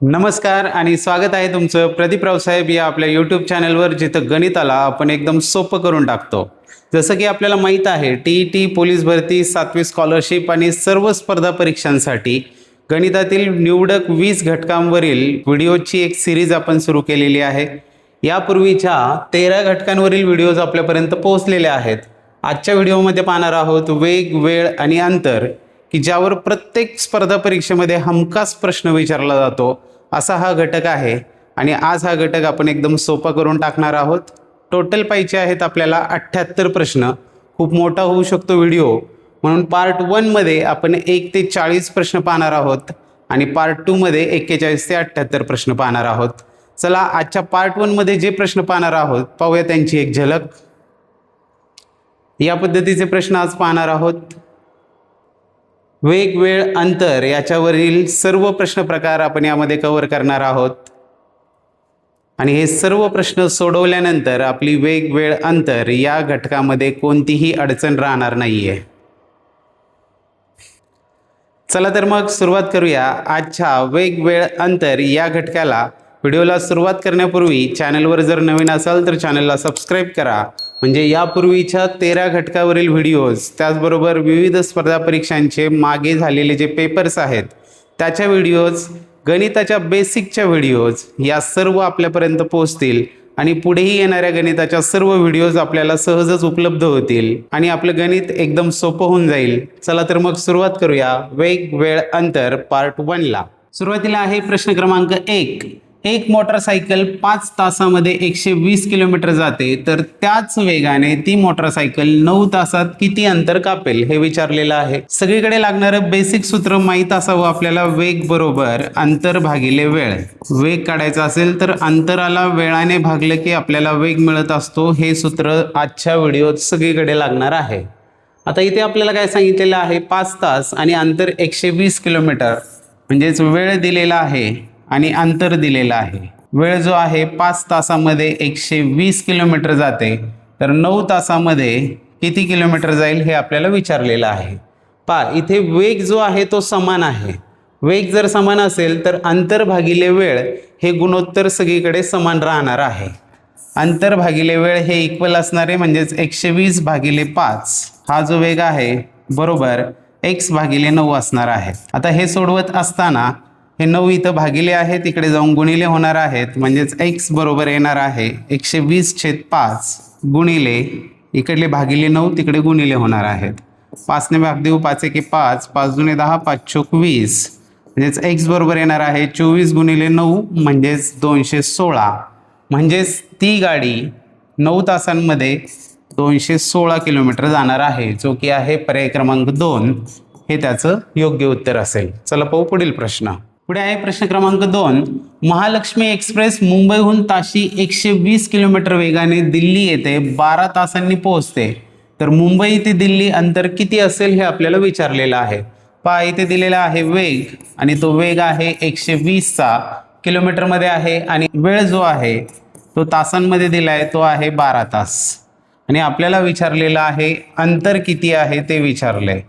नमस्कार आणि स्वागत आहे तुमचं प्रदीप रावसाहेब या आपल्या यूट्यूब चॅनलवर, जिथं गणिताला आपण एकदम सोपं करून टाकतो। जसं की आपल्याला माहीत आहे, टी पोलीस भरती, 7वी स्कॉलरशिप आणि सर्व स्पर्धा परीक्षांसाठी गणितातील निवडक 20 घटकांवरील व्हिडिओची एक सिरीज आपण सुरू केलेली आहे। यापूर्वीच्या 13 घटकांवरील व्हिडिओज आपल्यापर्यंत पोहोचलेले आहेत। आजच्या व्हिडिओमध्ये पाहणार आहोत वेग, वेळ आणि अंतर, की ज्यावर प्रत्येक स्पर्धा परीक्षेमध्ये हमखास प्रश्न विचारला जातो असा हा घटक आहे। आणि आज हा घटक आपण एकदम सोपा करून टाकणार आहोत। टोटल पाहिजे आहेत आपल्याला 78 प्रश्न। खूप मोठा होऊ शकतो व्हिडिओ, म्हणून पार्ट 1 मध्ये आपण 1 ते 40 प्रश्न पाहणार आहोत आणि पार्ट 2 मध्ये 41 ते 78 प्रश्न पाहणार आहोत। चला आजच्या पार्ट 1 मध्ये जे प्रश्न पाहणार आहोत पाहूया त्यांची एक झलक। या पद्धतीचे प्रश्न आज पाहणार आहोत। वेग, वेळ, अंतर याच्यावरील सर्व प्रश्न प्रकार आपण यामध्ये कव्हर करणार आहोत आणि हे सर्व प्रश्न सोडवल्यानंतर आपली वेग, वेळ, अंतर या घटकामध्ये कोणतीही अडचण राहणार नाहीये। चला तर मग सुरुवात करूया आजच्या वेग, वेळ, अंतर या घटकाला। व्हिडिओला सुरुवात करण्यापूर्वी चॅनलवर जर नवीन असाल तर चॅनलला सबस्क्राईब करा, म्हणजे यापूर्वीच्या 13 घटकावरील व्हिडिओज, त्याचबरोबर विविध स्पर्धा परीक्षांचे मागे झालेले जे पेपर्स आहेत त्याच्या व्हिडिओज, गणिताच्या बेसिकच्या व्हिडिओज या सर्व आपल्यापर्यंत पोहोचतील आणि पुढेही येणाऱ्या गणिताच्या सर्व व्हिडिओज आपल्याला सहजच उपलब्ध होतील आणि आपलं गणित एकदम सोपं होऊन जाईल। चला तर मग सुरुवात करूया वेग, वेळ, अंतर पार्ट 1 ला। सुरुवातीला आहे प्रश्न क्रमांक 1। एक मोटरसायकल 5 तासामध्ये 120 किलोमीटर जाते, तर त्याच वेगाने ती मोटरसायकल 9 तासात किती अंतर कापेल हे विचारलेलं आहे। सगळीकडे लागणारं बेसिक सूत्र माहीत असावं आपल्याला, वेग बरोबर अंतर भागिले वेळ। वेग काढायचा असेल तर अंतराला वेळाने भागलं की आपल्याला वेग मिळत असतो। हे सूत्र आजच्या व्हिडिओत सगळीकडे लागणार आहे। आता इथे आपल्याला काय सांगितलेलं आहे, 5 तास आणि अंतर 120 किलोमीटर, म्हणजेच वेळ दिलेला आहे आणि अंतर दिलेलं आहे। वेळ जो आहे 5 तासामध्ये 120 किलोमीटर जाते, तर 9 तासामध्ये किती किलोमीटर जाईल हे आपल्याला विचारलेलं आहे। पहा इथे वेग जो आहे तो समान आहे। वेग जर समान असेल तर अंतर भागिले वेळ हे गुणोत्तर सगळीकडे समान राहणार आहे। अंतर भागिले वेळ हे इक्वल असणार आहे, म्हणजेच 120 भागिले 5 हा जो वेग आहे बरोबर x भागिले 9 असणार आहे। आता हे सोडवत असताना हे 9 इथं भागिले आहे, तिकडे जाऊन गुणिले होणार आहेत, म्हणजेच x बरोबर येणार आहे 120/5 गुणिले इकडले भागिले 9 तिकडे गुणिले होणार आहेत। 5 ने भाग देऊ, 5 एके 5, 5 दुने 10, 5 चोक 20, म्हणजेच x बरोबर येणार आहे 24 गुणिले 9 म्हणजेच 216। म्हणजेच ती गाडी 9 तासांमध्ये 216 किलोमीटर जाणार आहे, जो की आहे पर्याय क्रमांक 2 हे त्याचं योग्य उत्तर असेल। चला पाहू पुढील प्रश्न। पुढे आहे प्रश्न क्रमांक 2। महालक्ष्मी एक्सप्रेस मुंबईहून ताशी 120 किलोमीटर वेगाने दिल्ली येथे 12 तासांनी पोहोचते, तर मुंबई ते दिल्ली अंतर किती असेल हे आपल्याला विचारलेलं आहे। पहा इथे दिलेला आहे वेग आणि तो वेग आहे 120चा किलोमीटरमध्ये आहे आणि वेळ जो आहे तो तासांमध्ये दिलाय, तो आहे 12 तास आणि आपल्याला विचारलेलं आहे अंतर किती आहे ते विचारलंय।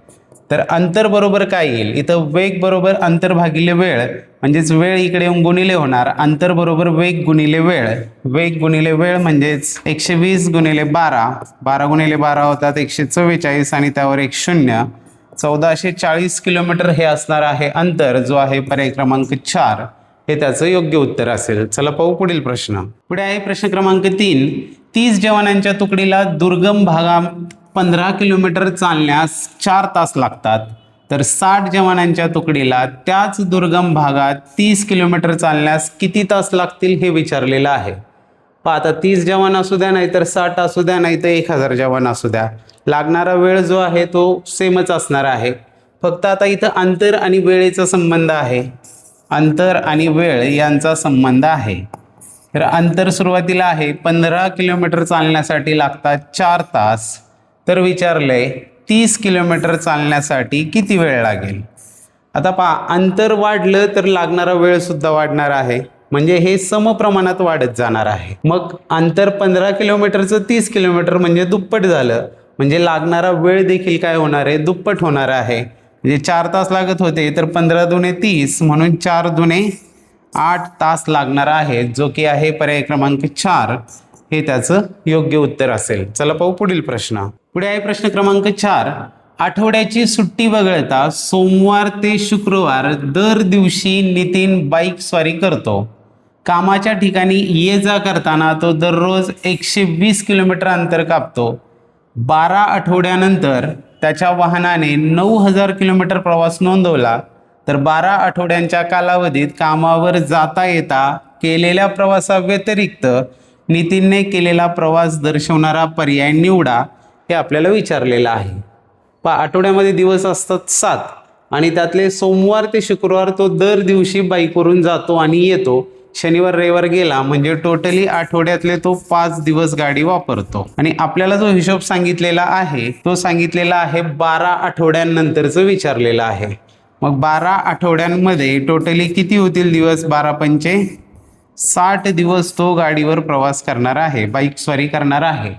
तर अंतर बरोबर काय येईल, इथं वेग बरोबर अंतर भागिले वेळ, म्हणजेच वेळ इकडे येऊन गुणिले होणार, अंतर बरोबर वेग गुणिले वेळ। वेग गुणिले वेळ म्हणजेच 120 गुणिले 12, 12 गुणिले 12 होतात 144 आणि त्यावर एक 0, 1440 किलोमीटर हे असणार आहे अंतर, जो आहे पर्याय क्रमांक 4 हे त्याचं योग्य उत्तर असेल। चला पाहू पुढील प्रश्न। पुढे आहे प्रश्न क्रमांक 3। 30 जवानांच्या तुकडीला दुर्गम भागात 15 किलोमीटर चालण्यास 4 तास लागतात, तर 60 जवानांच्या तुकडीला त्याच दुर्गम भागात 30 किलोमीटर चालण्यास किती तास लागतील हे विचारलेलं आहे। पहा आता 30 जवान असू द्या, नाहीतर 60 असू द्या, नाहीतर 1000 जवान असू द्या, लागणारा वेळ जो आहे तो सेमच असणार आहे। फक्त आता इथं अंतर आणि वेळेचा संबंध आहे, अंतर आणि वेळ यांचा संबंध आहे। तर अंतर सुरुवातीला आहे 15 किलोमीटर चालण्यासाठी लागतात 4 तास, तर विचारलंय 30 किलोमीटर चालण्यासाठी किती वेळ लागेल। आता पहा अंतर वाढलं तर लागणारा वेळ सुद्धा वाढणार आहे, म्हणजे हे समप्रमाणात वाढत जाणार आहे। मग अंतर 15 किलोमीटरचं 30 किलोमीटर म्हणजे दुप्पट झालं, म्हणजे लागणारा वेळ देखील काय होणार आहे, दुप्पट होणार आहे। म्हणजे 4 तास लागत होते, तर 15 दुने 30 म्हणून 4 दुने 8 तास लागणार आहे, जो की आहे पर्याय क्रमांक 4 हे त्याचं योग्य उत्तर असेल. चला पाहू पुढील प्रश्न. पुढे आहे प्रश्न क्रमांक 4. आठवड्याची सुट्टी वगळता सोमवार ते शुक्रवार दर दिवशी नितीन बाईक स्वारी करतो. कामाच्या ठिकाणी ये जा करताना तो दररोज 120 किलोमीटर अंतर कापतो. 12 आठवड्यानंतर त्याच्या वाहनाने 9000 किलोमीटर प्रवास नोंदवला, तर 12 आठवड्यांच्या कालावधीत कामावर जाता येता केलेल्या प्रवासाव्यतिरिक्त नितीनने केलेला प्रवास दर्शवणारा पर्याय निवडा, हे आपल्याला विचारलेलं आहे. आठवड्यामध्ये दिवस असतात 7 आणि त्यातले सोमवार ते शुक्रवार तो दर दिवशी बाईकवरून जातो आणि येतो. शनिवार रविवार गेला म्हणजे टोटली आठवड्यातले तो 5 दिवस गाडी वापरतो. आणि आपल्याला जो हिशोब सांगितलेला आहे तो सांगितलेला आहे 12 आठवड्यांनंतरचं विचारलेलं आहे. मग 12 आठवड्यांमध्ये टोटली किती होतील दिवस? 12 पंचे 60 दिवस तो गाडीवर प्रवास करणार आहे, बाईक स्वारी करणार आहे.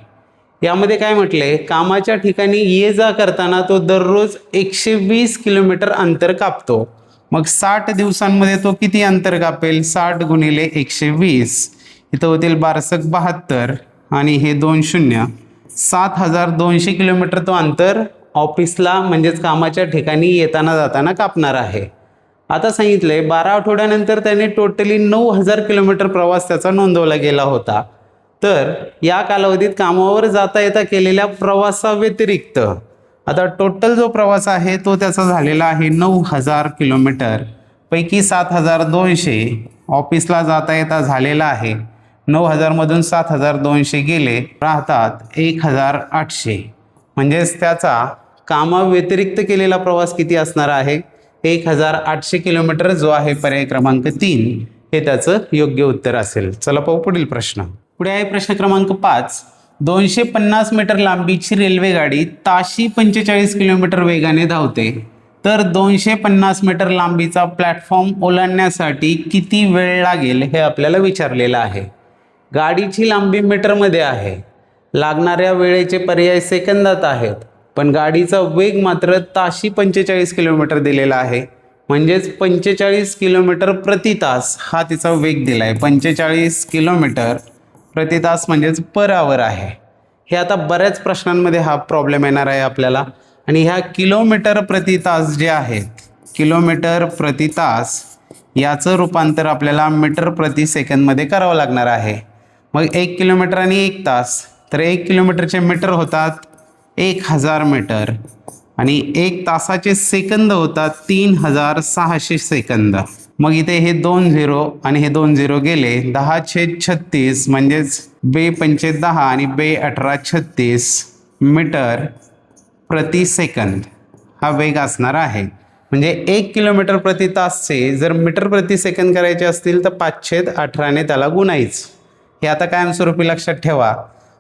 यामध्ये काय म्हटले? कामाच्या ठिकाणी ये जा करताना तो दररोज 120 किलोमीटर अंतर कापतो. मग 60 दिवसांमध्ये तो किती अंतर कापेल? 60 गुणिले 120, इथं होतील 1272 आणि हे 2 शून्य, 7200 किलोमीटर तो अंतर ऑफिसला म्हणजेच कामाच्या ठिकाणी येताना जाताना कापणार आहे. आता सांगितलंय 12 आठवड्यानंतर त्याने टोटली 9000 किलोमीटर प्रवास त्याचा नोंदवला गेला होता. तर या कालावधीत कामावर जाता येता केलेल्या प्रवासाव्यतिरिक्त आता टोटल जो प्रवास आहे तो त्याचा झालेला आहे 9000 किलोमीटर पैकी 7200 ऑफिसला जाता येता झालेला आहे. 9000 मधून 7200 गेले, राहतात 1800. म्हणजेच त्याचा कामाव्यतिरिक्त केलेला प्रवास किती असणार आहे? 1800 किलोमीटर, जो आहे पर्याय क्रमांक 3 हे त्याचं योग्य उत्तर असेल. चला पाहू पुढील प्रश्न. पुढे आहे प्रश्न क्रमांक 5. 250 मीटर लांबीची रेल्वे गाडी ताशी 45 किलोमीटर वेगाने धावते, तर 250 मीटर लांबीचा प्लॅटफॉर्म ओलांडण्यासाठी किती वेळ लागेल हे आपल्याला विचारलेलं आहे. गाडीची लांबी मीटरमध्ये आहे, लागणाऱ्या वेळेचे पर्याय सेकंदात आहेत, पण गाडीचा वेग मात्र ताशी 45 किलोमीटर दिलेला आहे. म्हणजेच 45 किलोमीटर प्रति तास हा तिचा वेग दिला आहे. 45 किलोमीटर प्रति तास म्हणजेच पर आवर आहे. हे आता बऱ्याच प्रश्नांमध्ये हा प्रॉब्लेम येणार आहे आपल्याला. आणि ह्या किलोमीटर प्रति तास जे आहेत, किलोमीटर प्रति तास याचं रूपांतर आपल्याला मीटर प्रति सेकंदमध्ये करावं लागणार आहे. मग 1 किलोमीटर आणि 1 तास, तर 1 किलोमीटरचे मीटर होतात 1000 मीटर आणि 1 तासाचे सेकंद होतात 3600 सेकंद. मग इथे हे 2 0 आणि हे 2 0 गेले, 10/36 म्हणजेच बे 5 10 आणि बे 18 36 मीटर प्रति सेकंद हा वेग असणार आहे. म्हणजे 1 किलोमीटर प्रति तासचे जर मीटर प्रति सेकंद करायचे असतील तर 5/18ने त्याला गुणायचं. हे आता कायमस्वरूपी लक्षात ठेवा.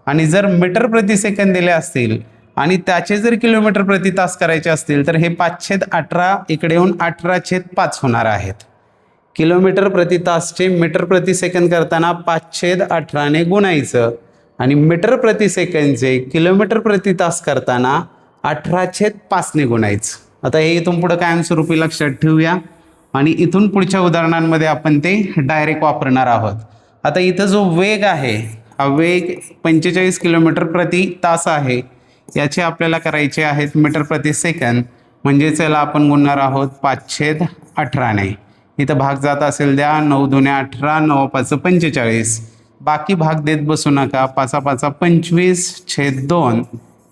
आणि जर मीटर प्रति सेकंद दिले असतील आणि त्याचे जर किलोमीटर प्रति तास करायचे असतील तर हे 5/18 इकडे येऊन 18/5 होणार आहेत. किलोमीटर प्रति तासचे मीटर प्रति सेकंद करताना 5/18ने गुणायचं आणि मीटर प्रति सेकंदचे किलोमीटर प्रति तास करताना 18/5ने गुणायचं. आता हे इथून पुढं कायमस्वरूपी लक्षात ठेवूया आणि इथून पुढच्या उदाहरणांमध्ये आपण ते डायरेक्ट वापरणार आहोत. आता इथं जो वेग आहे हा वेग 45 किलोमीटर प्रति तास आहे. याचे आपल्याला करायचे आहेत मीटर प्रति सेकंद. म्हणजे चला आपण गुणणार आहोत 5/18ने. इथं भाग जात असेल द्या, 9 दुने 18, 9 5 45. बाकी भाग देत बसू नका. 5 5 25/2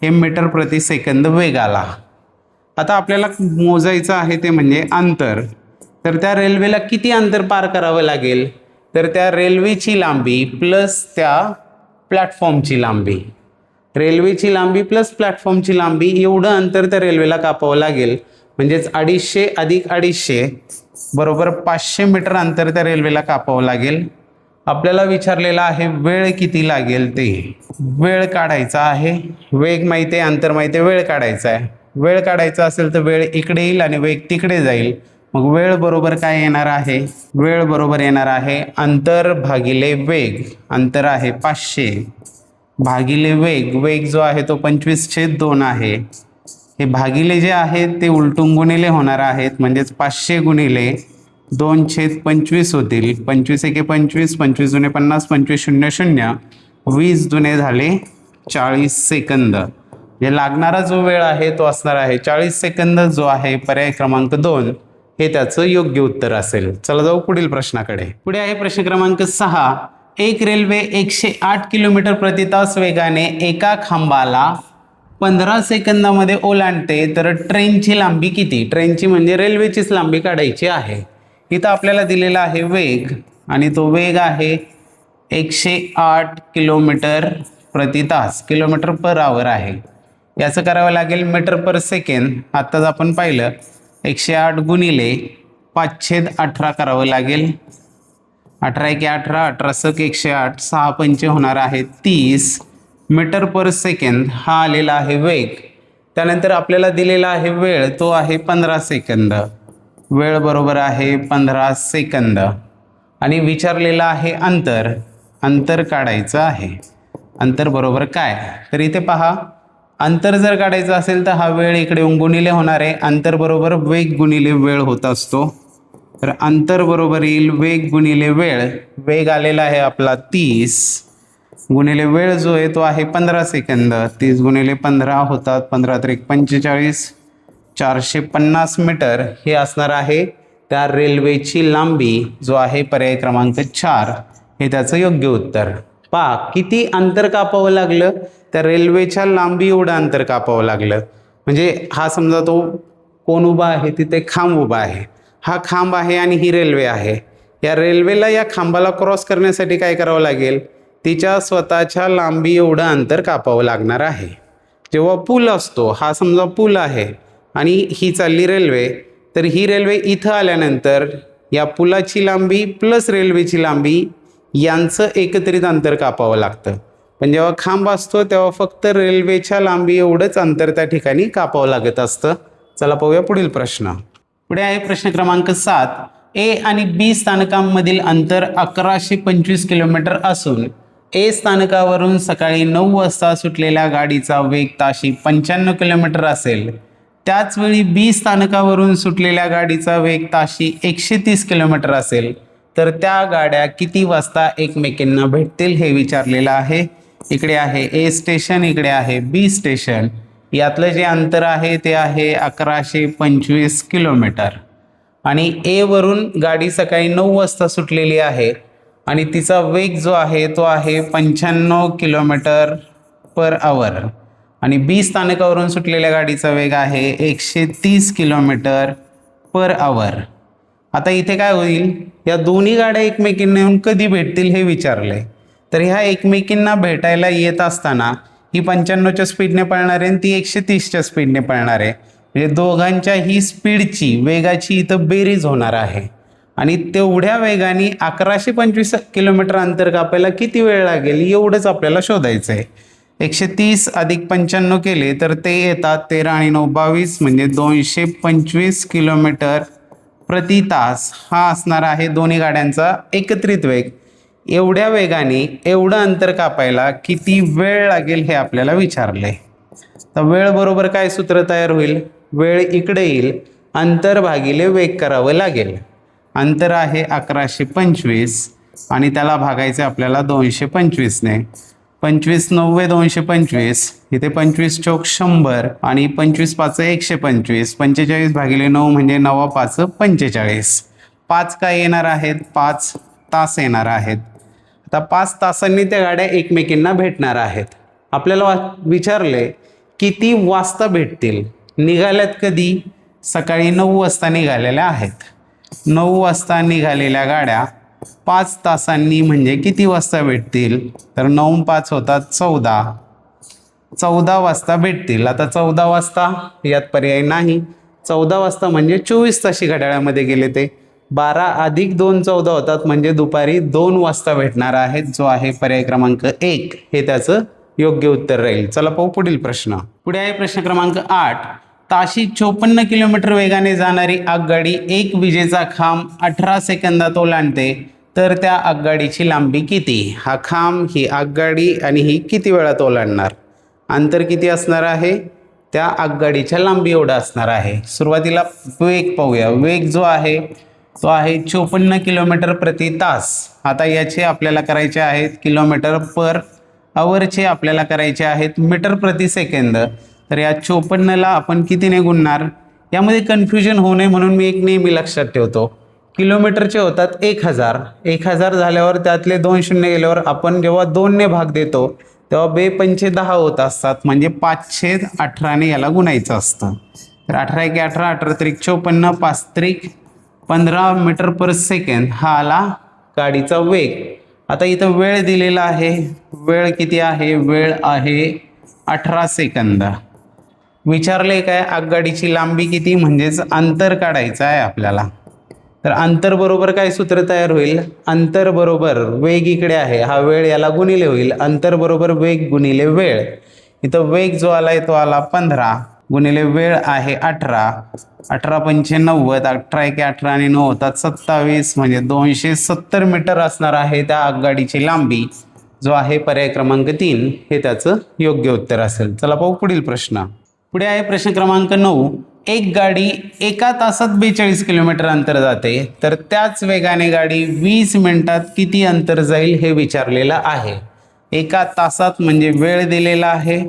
हे मीटर प्रति सेकंद वेग आला. आता आपल्याला मोजायचं आहे ते म्हणजे अंतर. तर त्या रेल्वेला किती अंतर पार करावं लागेल? तर त्या रेल्वेची लांबी प्लस त्या प्लॅटफॉर्मची लांबी, रेल्वेची लांबी प्लस प्लॅटफॉर्मची लांबी एवढं अंतर त्या रेल्वेला कापावं लागेल. म्हणजेच 250 अधिक 250 बरोबर 500 मीटर अंतर त्या रेल्वेला कापावं लागेल. आपल्याला विचारलेलं आहे वेळ किती लागेल ते. वेळ काढायचा आहे, वेग माहिती आहे, अंतर माहिती आहे, वेळ काढायचा आहे. वेळ काढायचा असेल तर वेळ इकडे येईल आणि वेग तिकडे जाईल. मग वेळ बरोबर काय येणार आहे? वेळ बरोबर येणार आहे अंतर भागिले वेग. अंतर आहे 500 भागिले वेग. वेग जो आहे तो 25/2 आहे. हे भागिले जे आहेत ते उलटून गुणिले होणार आहेत. म्हणजेच 500 गुणिले 2/25 होतील. 25 एके 25, 25 दुने 50, 25 शून्य शून्य, 20 दुने झाले 40 सेकंद. जे लागणारा जो वेळ आहे तो असणार आहे 40 सेकंद, जो आहे पर्याय क्रमांक 2 हे त्याचं योग्य उत्तर असेल. चला जाऊ पुढील प्रश्नाकडे. पुढे आहे प्रश्न क्रमांक 6. एक रेल्वे 108 किलोमीटर प्रति तास वेगाने एका खांबाला 15 सेकंदामध्ये ओलांडते, तर ट्रेनची लांबी किती? ट्रेनची म्हणजे रेल्वेचीच लांबी काढायची आहे. इथं आपल्याला दिलेला आहे वेग, आणि तो वेग आहे 108 किलोमीटर प्रति तास, किलोमीटर पर आवर आहे. याचं करावं लागेल मीटर पर सेकंड. आत्ताच आपण पाहिलं 108 गुणिले 5/18 करावं लागेल. 18 एके 18, 18 सक 108, 6 पंचे होणार आहे 30 मीटर पर सेकंद. हा आलेला आहे वेग. त्यानंतर आपल्याला दिलेला आहे वेळ, तो आहे 15 सेकंद. वेळ बरोबर आहे 15 सेकंद. आणि विचारलेला आहे अंतर. अंतर काढायचं आहे. अंतर बरोबर काय? तर इथे पहा, अंतर जर काढायचं असेल तर हा वेळ इकडे गुणिले होणार आहे. अंतर बरोबर वेग गुणिले वेळ होत असतो. तर अंतर बरोबर येईल वेग गुणिले वेळ. वेग आलेला आहे आपला 30 गुणिले वेळ जो आहे तो आहे 15 सेकंद. 30 गुणिले 15 होतात 15 त्रिक 45, 450 मीटर हे असणार आहे त्या रेल्वेची लांबी, जो आहे पर्याय क्रमांक 4 हे त्याचं योग्य उत्तर. पहा किती अंतर कापावं लागलं, त्या रेल्वेच्या लांबी एवढं अंतर कापावं लागलं. म्हणजे हा समजा तो कोण उभा आहे, तिथे खांब उभा आहे. हा खांब आहे आणि ही रेल्वे आहे. या रेल्वेला या खांबाला क्रॉस करण्यासाठी काय करावं लागेल? तिच्या स्वतःच्या लांबी एवढं अंतर कापावं लागणार आहे. जेव्हा पूल असतो, हा समजा पूल आहे आणि ही चालली रेल्वे, तर ही रेल्वे इथं आल्यानंतर या पुलाची लांबी प्लस रेल्वेची लांबी यांचं एकत्रित अंतर कापावं लागतं. पण जेव्हा खांब असतो तेव्हा फक्त रेल्वेच्या लांबी एवढंच अंतर त्या ठिकाणी कापावं लागत असतं. चला पाहूया पुढील प्रश्न. पुढे आहे प्रश्न क्रमांक 7. ए आणि बी स्थानकांमधील अंतर 1125 किलोमीटर असून ए स्थानकावरून सकाळी 9 वाजता सुटलेल्या गाडीचा वेग ताशी 95 किलोमीटर असेल. त्याचवेळी बी स्थानकावरून सुटलेल्या गाडीचा वेग ताशी 130 किलोमीटर असेल, तर त्या गाड्या किती वाजता एकमेकींना भेटतील हे विचारलेलं आहे. इकडे आहे ए स्टेशन, इकडे आहे बी स्टेशन. यातलं जे अंतर आहे ते आहे 1125 किलोमीटर. आणि ए वरून गाडी सकाळी 9 वाजता सुटलेली आहे आणि तिचा वेग जो आहे तो आहे 95 किलोमीटर पर आवर. आणि बी स्थानकावरून सुटलेल्या गाडीचा वेग आहे 130 किलोमीटर पर आवर. आता इथे काय होईल? या दोन्ही गाड्या एकमेकींना येऊन कधी भेटतील हे विचारले. तर ह्या एकमेकींना भेटायला येत असताना ही 95च्या स्पीडने पळणार आहे आणि ती 130च्या स्पीडने पळणार आहे. म्हणजे दोघांच्या ही स्पीडची, वेगाची इथं बेरीज होणार आहे. आणि तेवढ्या वेगाने 1125 किलोमीटर अंतर कापायला किती वेळ लागेल एवढंच आपल्याला शोधायचं आहे. 130 अधिक 95 केले तर ते येतात 13 आणि 9 22, म्हणजे 225 किलोमीटर प्रति तास. हा असणार आहे दोन्ही गाड्यांचा एकत्रित वेग. एवढ्या वेगाने एवढं अंतर कापायला किती वेळ लागेल हे आपल्याला विचारले. तर वेळ बरोबर काय सूत्र तयार होईल? वेळ इकडे येईल, अंतर भागिले वेग करावं लागेल. अंतर आहे 1125 आणि त्याला भागायचे आपल्याला 225ने. 25 9 225, इथे 25 चौक 100 आणि 25 5 125. 45 भागिले 9 म्हणजे 9 5 45. 5 काय येणार आहेत? 5 तास येणार आहेत. आता 5 तासांनी त्या गाड्या एकमेकींना भेटणार आहेत. आपल्याला विचारले किती वाजता भेटतील. निघाल्यात कधी? सकाळी 9 वाजता निघालेल्या आहेत. 9 वाजता निघालेल्या गाड्या 5 तासांनी म्हणजे किती वाजता भेटतील? तर 9 5 होतात 14. 14 वाजता भेटतील. आता 14 वाजता यात पर्याय नाही. 14 वाजता म्हणजे 24 ताशी घड्याळामध्ये गेले ते. 12 अधिक 2 14 होतात, म्हणजे दुपारी 2 वाजता भेटणार आहेत, जो आहे पर्याय क्रमांक 1 हे त्याचं योग्य उत्तर राहील. चला पाहू पुढील प्रश्न. पुढे आहे प्रश्न क्रमांक 8. ताशी 54 किलोमीटर वेगाने जाणारी आगगाडी एक विजेचा खांब 18 सेकंदात ओलांडते, तर त्या आगगाडीची लांबी किती? हा खांब, ही आगगाडी आणि ही किती वेळात ओलांडणार? अंतर किती असणार आहे? त्या आगगाडीच्या लांबी एवढा असणार आहे. सुरुवातीला वेग पाहूया. वेग जो आहे तो आहे 54 किलोमीटर प्रति तास. आता याचे आपल्याला करायचे आहेत किलोमीटर पर आवरचे आपल्याला करायचे आहेत मीटर प्रति सेकंद. तर या 54ला आपण कितीने गुणणार? यामध्ये कन्फ्युजन होऊ नये म्हणून मी एक नेहमी लक्षात ठेवतो, किलोमीटरचे होतात 1000. 1000 झाल्यावर त्यातले 2 शून्य गेल्यावर आपण जेव्हा 2ने भाग देतो तेव्हा 2 पंचे 10 होत असतात, म्हणजे 5/18ने याला गुणायचं असतं. तर 18 × 18, 18 त्रिक 54, 5 त्रिक 15 मीटर पर सेकंद हा आला गाडीचा वेग. आता इथं वेळ दिलेला आहे, वेळ किती आहे? वेळ आहे 18 सेकंद. विचारले काय? आगगाडीची लांबी किती, म्हणजेच अंतर काढायचं आहे आपल्याला. तर अंतर बरोबर काय सूत्र तयार होईल? अंतर बरोबर वेग इकडे आहे, हा वेळ याला गुणिले होईल. अंतर बरोबर वेग गुणिले वेळ. इथं वेग जो आलाय तो आला 15 गुणिले वेळ आहे 18. 18 पंचे 90, 18 × 18 आणि 9 होतात 27, म्हणजे 270 मीटर असणार आहे त्या आगगाडीची लांबी, जो आहे पर्याय क्रमांक 3 हे त्याचं योग्य उत्तर असेल. चला पाहू पुढील प्रश्न. पुढे आहे प्रश्न क्रमांक 9. एक गाडी एका तासात 42 किलोमीटर अंतर जाते, तर त्याच वेगाने गाडी 20 मिनिटात किती अंतर जाईल हे विचारलेलं आहे. एका तासात म्हणजे वेळ दिलेला आहे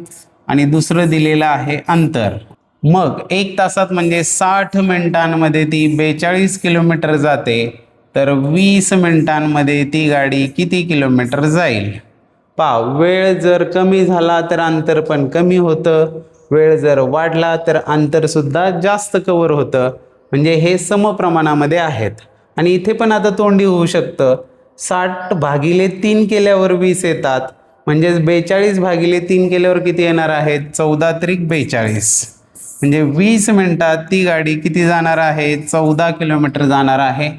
आणि दुसरं दिलेलं आहे अंतर. मग 1 तासात म्हणजे 60 मिनिटांमध्ये ती 42 किलोमीटर जाते, तर 20 मिनिटांमध्ये ती गाडी किती किलोमीटर जाईल? पहा, वेळ जर कमी झाला तर अंतर पण कमी होतं, वेळ जर वाढला तर अंतर सुद्धा जास्त कव्हर होतं, म्हणजे हे समप्रमाणामध्ये आहेत. आणि इथे पण आता तोंडी होऊ शकतं. 60/3 केल्यावर 20 येतात, म्हणजेच 42/3 केल्यावर किती येणार आहेत? 14 त्रिक 42, म्हणजे 20 मिनिटात ती गाडी किती जाणार आहे? 14 किलोमीटर जाणार आहे,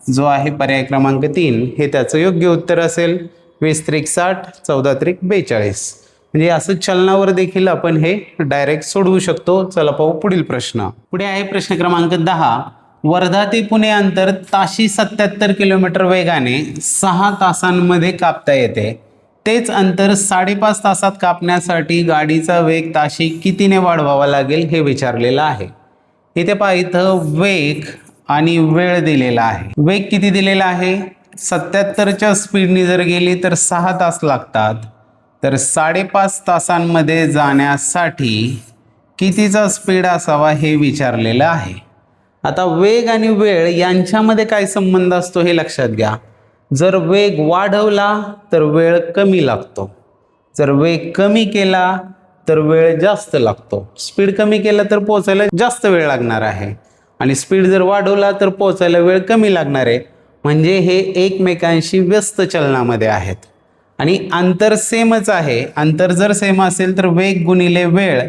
जो आहे पर्याय क्रमांक 3 हे त्याचं योग्य उत्तर असेल. 20 त्रिक 60, 14 त्रिक 42. म्हणजे असं चलनावर देखील आपण हे डायरेक्ट सोडवू शकतो. चला पाहू पुढील प्रश्न. पुढे आहे प्रश्न क्रमांक 10. वर्धा ते पुणे अंतर ताशी 77 किलोमीटर वेगाने 6 तासांमध्ये कापता येते. तेच अंतर 5.5 तासात कापण्यासाठी गाडीचा वेग ताशी कितीने वाढवावा लागेल हे विचारलेलं आहे. इथे पहा, इथं वेग आणि वेळ दिलेला आहे. वेग किती दिलेला आहे? 77च्या स्पीडने जर गेली तर 6 तास लागतात, तर 5.5 तासांमध्ये जाण्यासाठी कितीचा स्पीड असावा हे विचारलेलं आहे. आता वेग आणि वेळ यांच्यामध्ये काय संबंध असतो हे लक्षात घ्या. जर वेग वाढवला तर वेळ कमी लागतो, जर वेग कमी केला तर वेळ जास्त लागतो. स्पीड कमी केला तर पोहोचायला जास्त वेळ लागणार आहे, आणि स्पीड जर वाढवला तर पोहोचायला वेळ कमी लागणार आहे. म्हणजे हे एकमेकांशी व्यस्त चलनामध्ये आहेत आणि अंतर सेमच आहे. अंतर जर सेम असेल तर वेग गुणिले वेळ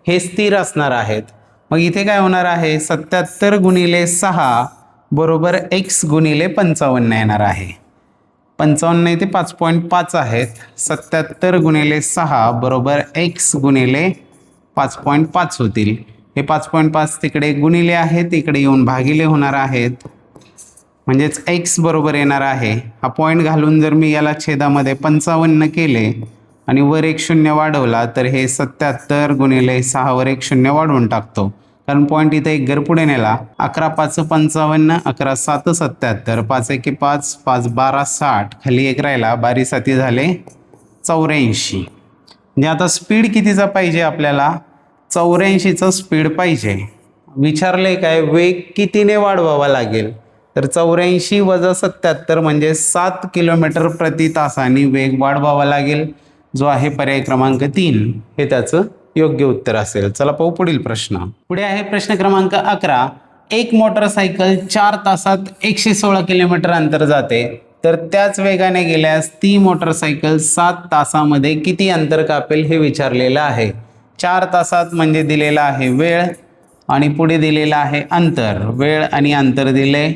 हे स्थिर असणार आहेत. मग इथे काय होणार आहे? 77 गुणिले 6 बरोबर x गुणिले 55 येणार आहे. 55 इथे 5.5 आहेत. 77 गुणिले 6 बरोबर x गुणिले 5.5 होतील. हे 5.5 तिकडे गुणिले आहेत, इकडे येऊन भागिले होणार आहेत, म्हणजेच x बरोबर येणार आहे. हा पॉईंट घालून जर मी याला छेदामध्ये 55 केले आणि वर 1 शून्य वाढवला तर हे 77 गुणिले 6 वर 1 शून्य वाढवून टाकतो, कारण पॉईंट इथे 1 घर पुढे नेला. 11 5 55, 11 7 77, 5 1 5, 5 12 60, खाली 1 राहिला, 12 7 झाले 84. म्हणजे आता स्पीड कितीचा पाहिजे आपल्याला? 84चा स्पीड पाहिजे. विचारले काय? वेग कितीने वाढवावा लागेल? तर 84 वजा 77 म्हणजे 7 किलोमीटर प्रति तासाने वेग वाढवावा लागेल, जो आहे पर्याय क्रमांक 3 हे त्याचं योग्य उत्तर असेल. चला पाहू पुढील प्रश्न. पुढे आहे प्रश्न क्रमांक 11. एक मोटरसायकल 4 तासात 116 किलोमीटर अंतर जाते, तर त्याच वेगाने गेल्यास ती मोटरसायकल 7 तासामध्ये किती अंतर कापेल हे विचारलेलं आहे. 4 तासात म्हणजे दिलेला आहे वेळ आणि पुढे दिलेला आहे अंतर. वेळ आणि अंतर दिले.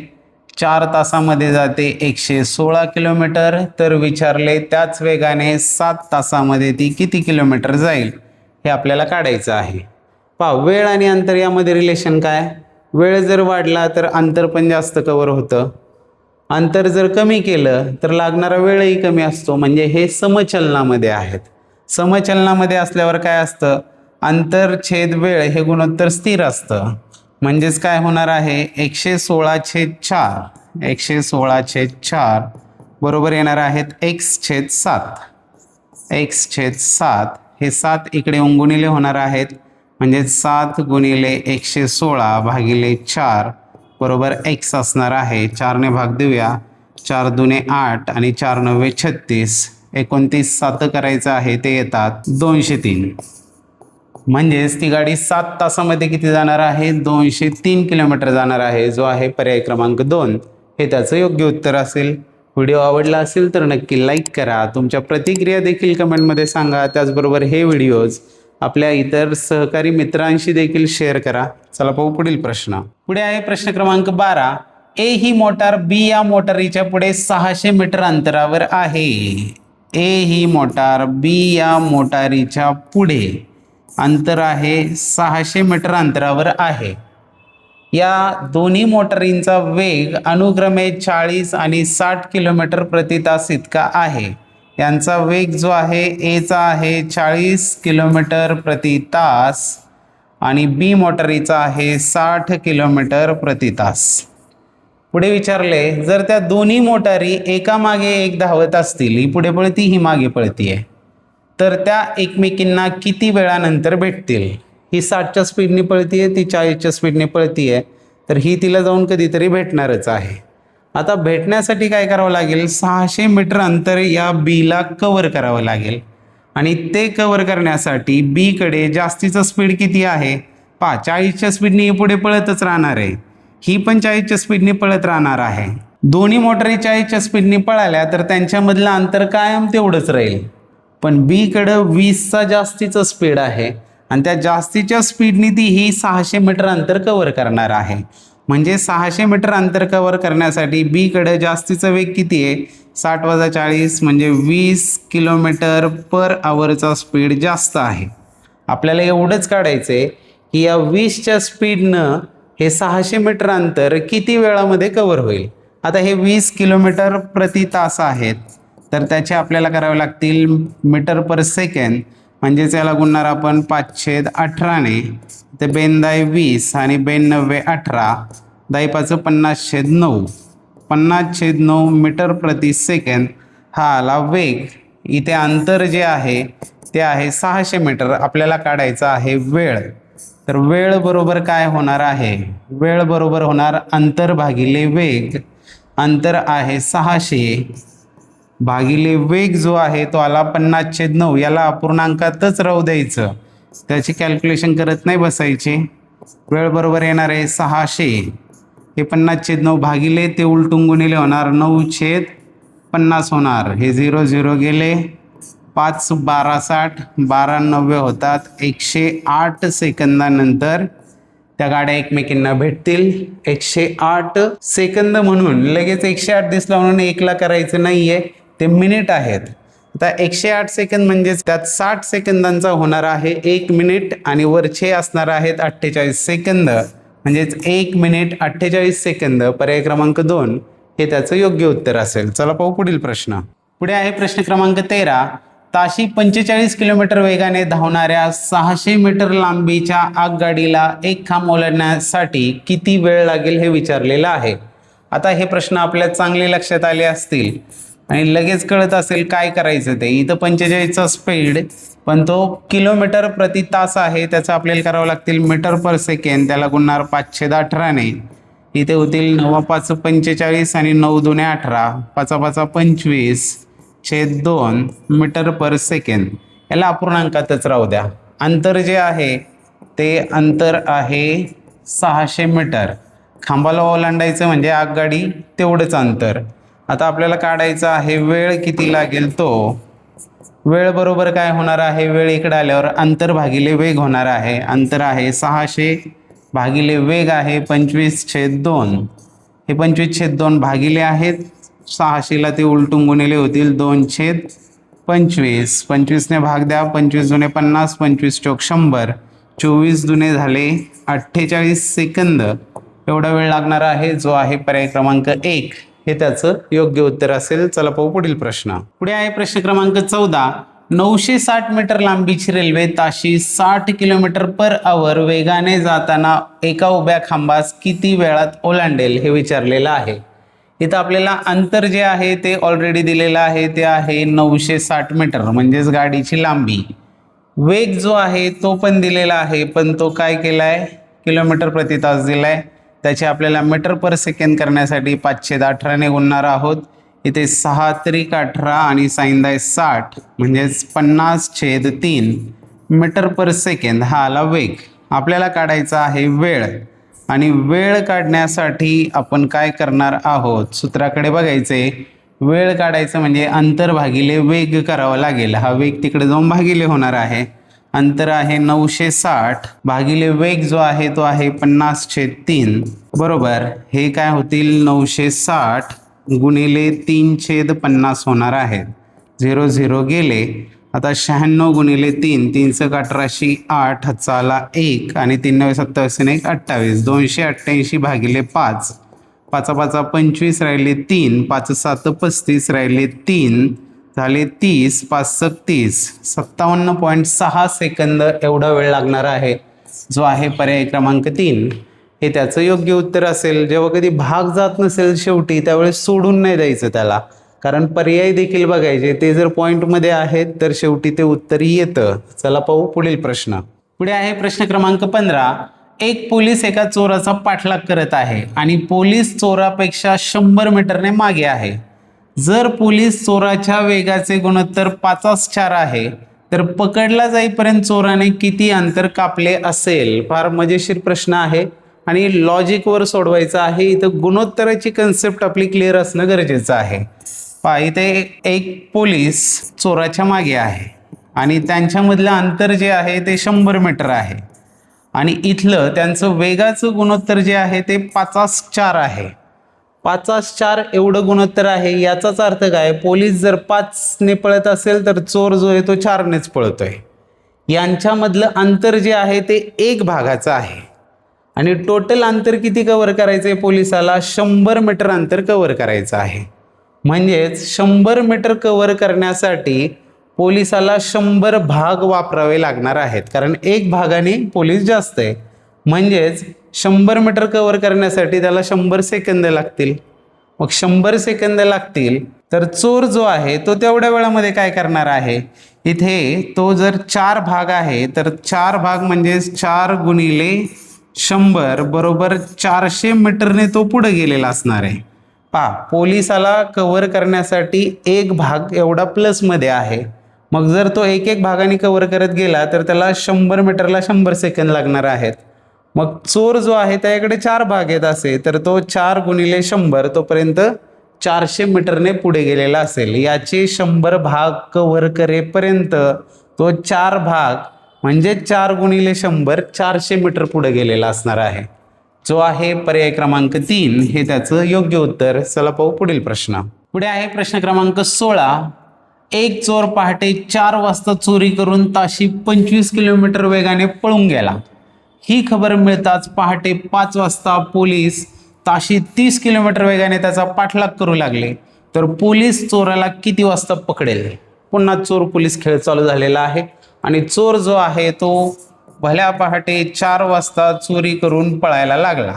4 तासामध्ये जाते 116 किलोमीटर, तर विचारले त्याच वेगाने 7 तासामध्ये ती किती किलोमीटर जाईल हे आपल्याला काढायचं आहे. पहा, वेळ आणि अंतर यामध्ये रिलेशन काय? वेळ जर वाढला तर अंतर पण जास्त कव्हर होतं, अंतर जर कमी केलं तर लागणारा वेळही कमी असतो. म्हणजे हे समचलनामध्ये आहेत. समचलनामध्ये असल्यावर काय असतं? अंतर छेद वेळ हे गुणोत्तर स्थिर असतं. म्हणजेच काय होणार आहे? 116/4 116/4 बरोबर येणार आहेत x/7. x/7 हे 7 इकडे गुणिले होणार आहेत, म्हणजे 7 गुणिले 116/4 बरोबर x असणार आहे. 4ने भाग देऊया, 4 दुने 8 आणि 4 नव्वे 36, 29 7 करायचं आहे ते येतात 203. म्हणजेच ती गाडी 7 तासामध्ये किती जाणार आहे, 203 किलोमीटर जाणार आहे, जो आहे पर्याय क्रमांक 2 हे त्याचं योग्य उत्तर असेल. व्हिडिओ आवडला असेल तर नक्की लाईक करा, तुमच्या प्रतिक्रिया देखील कमेंटमध्ये सांगा. त्याचबरोबर हे व्हिडिओज आपल्या इतर सहकारी मित्रांशी देखील शेअर करा. चला पाहू पुढील प्रश्न. पुढे आहे प्रश्न क्रमांक 12. ए ही मोटार बी या मोटारीच्या पुढे 600 मीटर अंतरावर आहे. ए ही मोटार बी या मोटारीच्या पुढे अंतर आहे 600 मीटर अंतरावर आहे. या दोन्ही मोटारींचा वेग अनुक्रमे 40 आणि 60 किलोमीटर प्रति तास इतका आहे. यांचा वेग जो आहे एचा आहे 40 किलोमीटर प्रति तास आणि बी मोटारीचा आहे 60 किलोमीटर प्रति तास. पुढे विचारले, जर त्या दोन्ही मोटारी एकामागे एक धावत असतील, ही पुढे पळती ही मागे पळतीये, तर त्या एकमेकींना किती वेळानंतर भेटतील? ही 60च्या स्पीडने पळतीये, ती 40च्या स्पीडने पळतीये, तर ही तिला जाऊन कधीतरी भेटणारच आहे. आता भेटण्यासाठी काय करावं लागेल, 600 मीटर अंतर या बीला कव्हर करावं लागेल आणि ते कव्हर करण्यासाठी बीकडे जास्तीचं स्पीड किती आहे, 40च्या स्पीडने ही पुढे पळतच राहणार आहे, ही पण 40च्या स्पीडने पळत राहणार आहे. दोन्ही मोटारी 40च्या स्पीडने पळाल्या तर त्यांच्यामधलं अंतर कायम तेवढंच राहील. पण बीकडं 20चा जास्तीचं स्पीड आहे आणि त्या जास्तीच्या स्पीडने ती ही 600 मीटर अंतर कव्हर करणार आहे. म्हणजे 600 मीटर अंतर कव्हर करण्यासाठी बीकडे जास्तीचा वेग किती आहे, 60 + 40 म्हणजे 20 किलोमीटर पर आवरचा स्पीड जास्त आहे. आपल्याला एवढंच काढायचं आहे की या 20च्या स्पीडनं हे 600 मीटर अंतर किती वेळामध्ये कव्हर होईल. आता हे 20 किलोमीटर प्रति तास आहेत, तर त्याचे आपल्याला करावे लागतील मीटर पर सेकंड, म्हणजेच याला गुणणार आपण 5/18ने. ते 2×10 आणि 2×9=18, 10×5 50/9, 50/9 मीटर प्रति सेकंद हा आला वेग. इथे अंतर जे आहे ते आहे 600 मीटर. आपल्याला काढायचा आहे वेळ. तर वेळ बरोबर काय होणार आहे, वेळ बरोबर होणार अंतर भागिले वेग. अंतर आहे 600 भागिले वेग जो आहे तो आला 50/9. याला अपूर्णांकातच राहू द्यायचं, त्याची कॅल्क्युलेशन करत नाही बसायची. वेळ बरोबर येणार आहे 600, हे 50/9 भागिले ते उलटून गुणिले होणार 9/50 होणार. हे 0 0 गेले, 5 12 60, 12 90 होतात. 108 सेकंदानंतर त्या गाड्या एकमेकींना भेटतील. 108 सेकंद म्हणून लगेच 108 दिसला म्हणून 1ला करायचं नाहीये, ते मिनिट आहेत. आता 108 सेकंद म्हणजेच त्यात 60 सेकंदांचा होणार आहे 1 मिनिट आणि वरचे असणार आहेत 48 सेकंद, म्हणजेच 1 मिनिट 48 सेकंद. पर्याय क्रमांक 2 हे त्याचं योग्य उत्तर असेल. चला पाहू पुढील प्रश्न. पुढे आहे प्रश्न क्रमांक 13. ताशी 45 किलोमीटर वेगाने धावणाऱ्या 600 मीटर लांबीच्या आगगाडीला एक खांब ओलांडण्यासाठी किती वेळ लागेल हे विचारलेलं आहे. आता हे प्रश्न आपल्या चांगले लक्षात आले असतील आणि लगेच कळत असेल काय करायचं ते. इथं 45चा स्पीड पण तो किलोमीटर प्रति तास आहे, त्याचं आपल्याला करावं लागतील मीटर पर सेकंड. त्याला गुणणार 5/18ने. इथे होतील 9×5 45 आणि 9×2=18, 5×5 25/2 मीटर पर सेकंड. याला अपूर्णांकातच राहू द्या. अंतर जे आहे ते अंतर आहे 600 मीटर. खांबाला ओलांडायचं म्हणजे आगगाडी तेवढंच अंतर. आता आपल्याला काढायचं आहे वेळ किती लागेल तो. वेळ बरोबर काय होणार आहे, वेळ इकडे आल्यावर अंतर भागिले वेग होणार आहे. अंतर आहे 600 भागिले वेग आहे 25/2. हे 25/2 भागिले आहेत 600ला ते उलटून गुणिले होतील 2/25. 25ने भाग द्या, 25×2=50, 25×4=100, 24 दुने झाले 48 सेकंद. एवढा वेळ लागणार आहे, जो आहे पर्याय क्रमांक 1 हे त्याचं योग्य उत्तर असेल. चला पाहू पुढील प्रश्न. पुढे आहे प्रश्न क्रमांक 14. 960 मीटर लांबीची रेल्वे ताशी 60 किलोमीटर पर आवर वेगाने जाताना एका उभ्या खांबास किती वेळात ओलांडेल हे विचारलेलं आहे. इथं आपल्याला अंतर जे आहे ते ऑलरेडी दिलेलं आहे, ते आहे 960 मीटर म्हणजेच गाडीची लांबी. वेग जो आहे तो पण दिलेला आहे, पण तो काय केलाय, किलोमीटर प्रति तास दिलाय. त्याचे आपल्याला मीटर पर सेकंद करण्यासाठी 518 गुणणार आहोत. इथे 6 त्रिक 18 आणि साईन 60 म्हणजेच 50/3 मीटर पर सेकंद हा आला वेग. आपल्याला काढायचा आहे वेळ, आणि वेळ काढण्यासाठी आपण काय करणार आहोत, सूत्राकडे बघायचे. वेळ काढायचं म्हणजे अंतर भागिले वेग करावं लागेल. हा वेग तिकडे जाऊन भागिले होणार आहे. अंतर आहे 960 भागिले वेग जो आहे तो आहे 50/3 बरोबर. हे काय होतील 960 गुणिले 3/50 होणार आहेत. 0 0 गेले. आता 96 गुणिले 3, 3 × 18 8 हातचा आला 1 आणि 3 × 9 27 1 28. 288 भागिले 5, 5 5 25 राहिले 3, 5 7 35 राहिले 3 झाले 30, 5 30, 57.6 सेकंद एवढा वेळ लागणार आहे, जो आहे पर्याय क्रमांक 3. हे त्याचं योग्य उत्तर असेल. जेव्हा कधी भाग जात नसेल शेवटी त्यावेळेस सोडून नाही द्यायचं त्याला, कारण पर्याय देखील बघायचे. ते जर पॉईंटमध्ये आहेत तर शेवटी ते उत्तर येतं. चला पाहू पुढील प्रश्न. पुढे आहे प्रश्न क्रमांक 15. एक पोलीस एका चोराचा पाठलाग करत आहे आणि पोलीस चोरापेक्षा 100 मीटरने मागे आहे. जर पोलीस चोराच्या वेगाचे गुणोत्तर 5/4 आहे तर पकडला जाईपर्यंत चोराने किती अंतर कापले असेल. फार मजेशीर प्रश्न आहे आणि लॉजिकवर सोडवायचा आहे. इथं गुणोत्तराची कन्सेप्ट आपली क्लिअर असणं गरजेचं आहे. पहा, इथे एक पोलीस चोराच्या मागे आहे आणि त्यांच्यामधलं अंतर जे आहे ते 100 मीटर आहे आणि इथलं त्यांचं वेगाचं गुणोत्तर जे आहे ते 5/4 आहे. 5/4 एवढं गुणोत्तर आहे. याचाच अर्थ काय, पोलीस जर 5 ने पळत असेल तर चोर जो आहे तो 4 नेच पळतोय. यांच्यामधलं अंतर जे आहे ते 1 भागाचं आहे आणि टोटल अंतर किती कव्हर करायचंय पोलिसाला, 100 मीटर अंतर कव्हर करायचं आहे. म्हणजेच 100 मीटर कव्हर करण्यासाठी पोलिसाला 100 भाग वापरावे लागणार आहेत, कारण 1 भागाने पोलीस जास्त आहे. म्हणजेच 100 मीटर कव्हर करण्यासाठी त्याला 100 सेकंद लागतील. मग 100 सेकंद लागतील तर चोर जो आहे तो तेवढ्या वेळामध्ये काय करणार आहे. इथे तो जर 4 भाग आहे तर 4 भाग म्हणजे 4 गुणिले 100 बरोबर 400 मीटरने तो पुढे गेलेला असणार आहे. पहा, पोलिसाला कव्हर करण्यासाठी 1 भाग एवढा प्लसमध्ये आहे. मग जर तो 1 भागाने कव्हर करत गेला तर त्याला 100 मीटरला 100 सेकंद लागणार आहेत. मग चोर जो आहे त्याकडे 4 भाग येत असेल तर तो 4 गुणिले 100 तोपर्यंत 400 मीटरने पुढे गेलेला असेल. याचे 100 भाग कव्हर करेपर्यंत तो 4 भाग म्हणजे 4 गुणिले 100 400 मीटर पुढे गेलेला असणार आहे, जो आहे पर्याय क्रमांक 3. हे त्याचं योग्य उत्तर. चला पाहू पुढील प्रश्न. पुढे आहे प्रश्न क्रमांक 16. एक चोर पहाटे 4 वाजता चोरी करून ताशी 25 किलोमीटर वेगाने पळून गेला. ही खबर मिळताच पहाटे 5 वाजता पोलीस ताशी 30 किलोमीटर वेगाने त्याचा पाठलाग करू लागले. तर पोलीस चोराला किती वाजता पकडेल. पुन्हा चोर पोलीस खेळ चालू झालेला आहे आणि चोर जो आहे तो भल्या पहाटे 4 वाजता चोरी करून पळायला लागला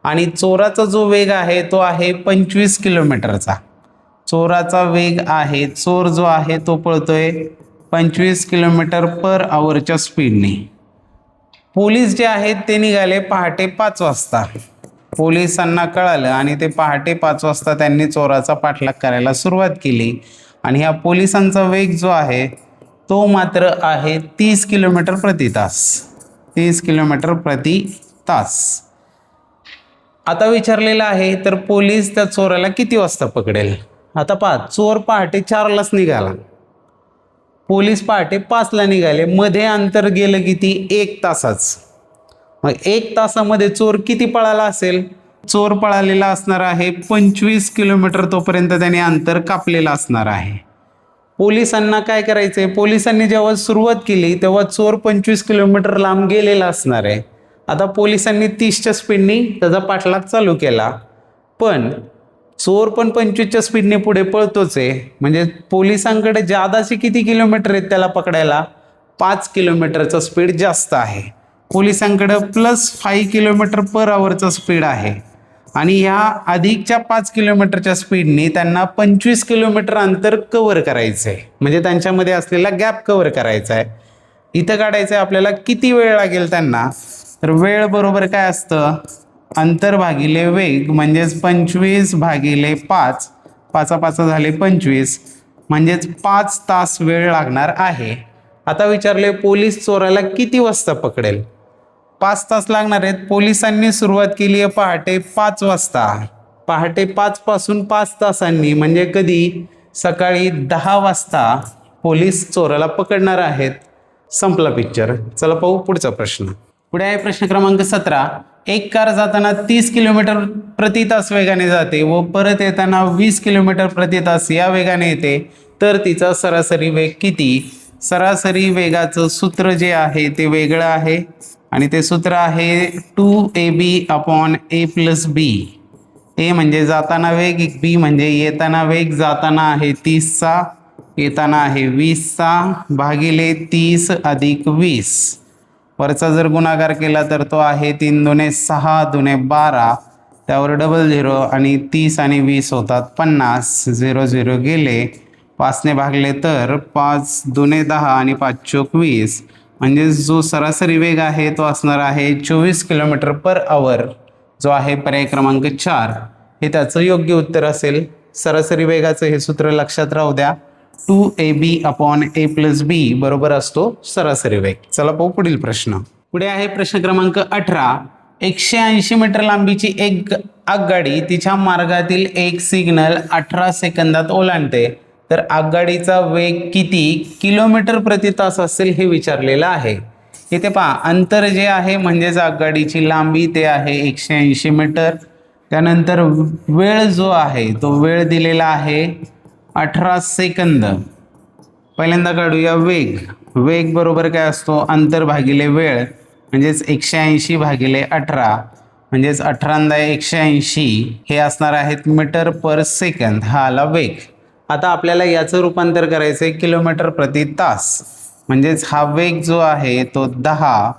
आणि चोराचा जो वेग आहे तो आहे 25 किलोमीटरचा. चोराचा वेग आहे, चोर जो आहे तो पळतोय 25 किलोमीटर पर आवरच्या स्पीडने. पोलीस जे आहेत ते निघाले पहाटे 5 वाजता. पोलिसांना कळालं आणि ते पहाटे 5 वाजता त्यांनी चोराचा पाठलाग करायला सुरुवात केली आणि ह्या पोलिसांचा वेग जो आहे तो मात्र आहे 30 किलोमीटर प्रति तास. 30 किलोमीटर प्रति तास. आता विचारलेलं आहे तर पोलीस त्या चोराला किती वाजता पकडेल. आता पहा, चोर पहाटे 4लाच निघाला, पोलीस पहाटे 5ला निघाले, मध्ये अंतर गेलं किती, 1 तासाच. मग 1 तासामध्ये चोर किती पळाला असेल. चोर पळालेला असणार आहे 25 किलोमीटर. तोपर्यंत त्याने अंतर कापलेलं असणार आहे. पोलिसांना काय करायचंय, पोलिसांनी जेव्हा सुरुवात केली तेव्हा चोर 25 किलोमीटर लांब गेलेला असणार आहे. आता पोलिसांनी 30च्या स्पीडने त्याचा पाठलाग चालू केला, पण चोर पण 25च्या स्पीडने पुढे पळतोच आहे. म्हणजे पोलिसांकडे जादाचे किती किलोमीटर आहेत त्याला पकडायला, 5 किलोमीटरचा स्पीड जास्त आहे. पोलिसांकडे +5 किलोमीटर पर आवरचा स्पीड आहे आणि ह्या अधिकच्या 5 किलोमीटरच्या स्पीडने त्यांना 25 किलोमीटर अंतर कव्हर करायचं आहे, म्हणजे त्यांच्यामध्ये असलेला गॅप कव्हर करायचा आहे. इथं काढायचं आहे आपल्याला किती वेळ लागेल त्यांना. तर वेळ बरोबर काय असतं, अंतर भागिले वेग म्हणजेच 25 भागिले 5, 5 झाले 25, म्हणजेच 5 तास वेळ लागणार आहे. आता विचारले पोलीस चोराला किती वाजता पकडेल. 5 तास लागणार आहेत. पोलिसांनी सुरुवात केली आहे पहाटे 5 वाजता. पहाटे 5 पासून 5 तासांनी म्हणजे कधी, सकाळी 10 वाजता पोलीस चोराला पकडणार आहेत. संपला पिक्चर. चला पाहू पुढचा प्रश्न. पुढे आहे प्रश्न क्रमांक 17. एक कार जाताना 30 किलोमीटर प्रति तास वेगाने जाते व परत येताना 20 किलोमीटर प्रति तास या वेगाने येते, तर तिचा सरासरी वेग किती. सरासरी वेगाचं सूत्र जे आहे ते वेगळं आहे आणि ते सूत्र आहे 2ab/a+b. ए म्हणजे जाताना वेग, बी म्हणजे येताना वेग. जाताना आहे 30चा, येताना आहे 20चा, भागिले 30 अधिक 20. वरचा जर गुणाकार केला तर तो आहे 3 दुणे 6 दुणे 12, त्यावर डबल 0 आणि 30 आणि 20 होतात 50. 0 0 गेले. 5ने भागले तर 5 दुणे 10 आणि 5 चोक 20, म्हणजे जो सरासरी वेग आहे तो असणार आहे 24 किलोमीटर पर आवर, जो आहे पर्याय क्रमांक 4. हे त्याचं योग्य उत्तर असेल. सरासरी वेगाचं हे सूत्र लक्षात राहू द्या. 2ab/a+b बरोबर असतो सरासरी वेग. चला पाहू पुढील प्रश्न. पुढे आहे प्रश्न क्रमांक 18. 180 मीटर लांबीची एक आगगाडी तिच्या मार्गातील एक सिग्नल 18 सेकंदात ओलांडते, तर आगगाडीचा वेग किती किलोमीटर प्रति तास असेल हे विचारलेलं आहे. इथे पहा, अंतर जे आहे म्हणजेच आगगाडीची लांबी ते आहे 180 मीटर. त्यानंतर वेळ जो आहे तो वेळ दिलेला आहे 18 सेकंद. पहिल्यांदा काढूया वेग. वेग बरोबर काय असतो, अंतर भागिले वेळ म्हणजेच 180 भागिले 18, म्हणजेच 18×180 हे असणार आहेत मीटर पर सेकंद. हा आला वेग. आता आपल्याला याचं रूपांतर करायचं आहे किलोमीटर प्रति तास, म्हणजेच हा वेग जो आहे तो 10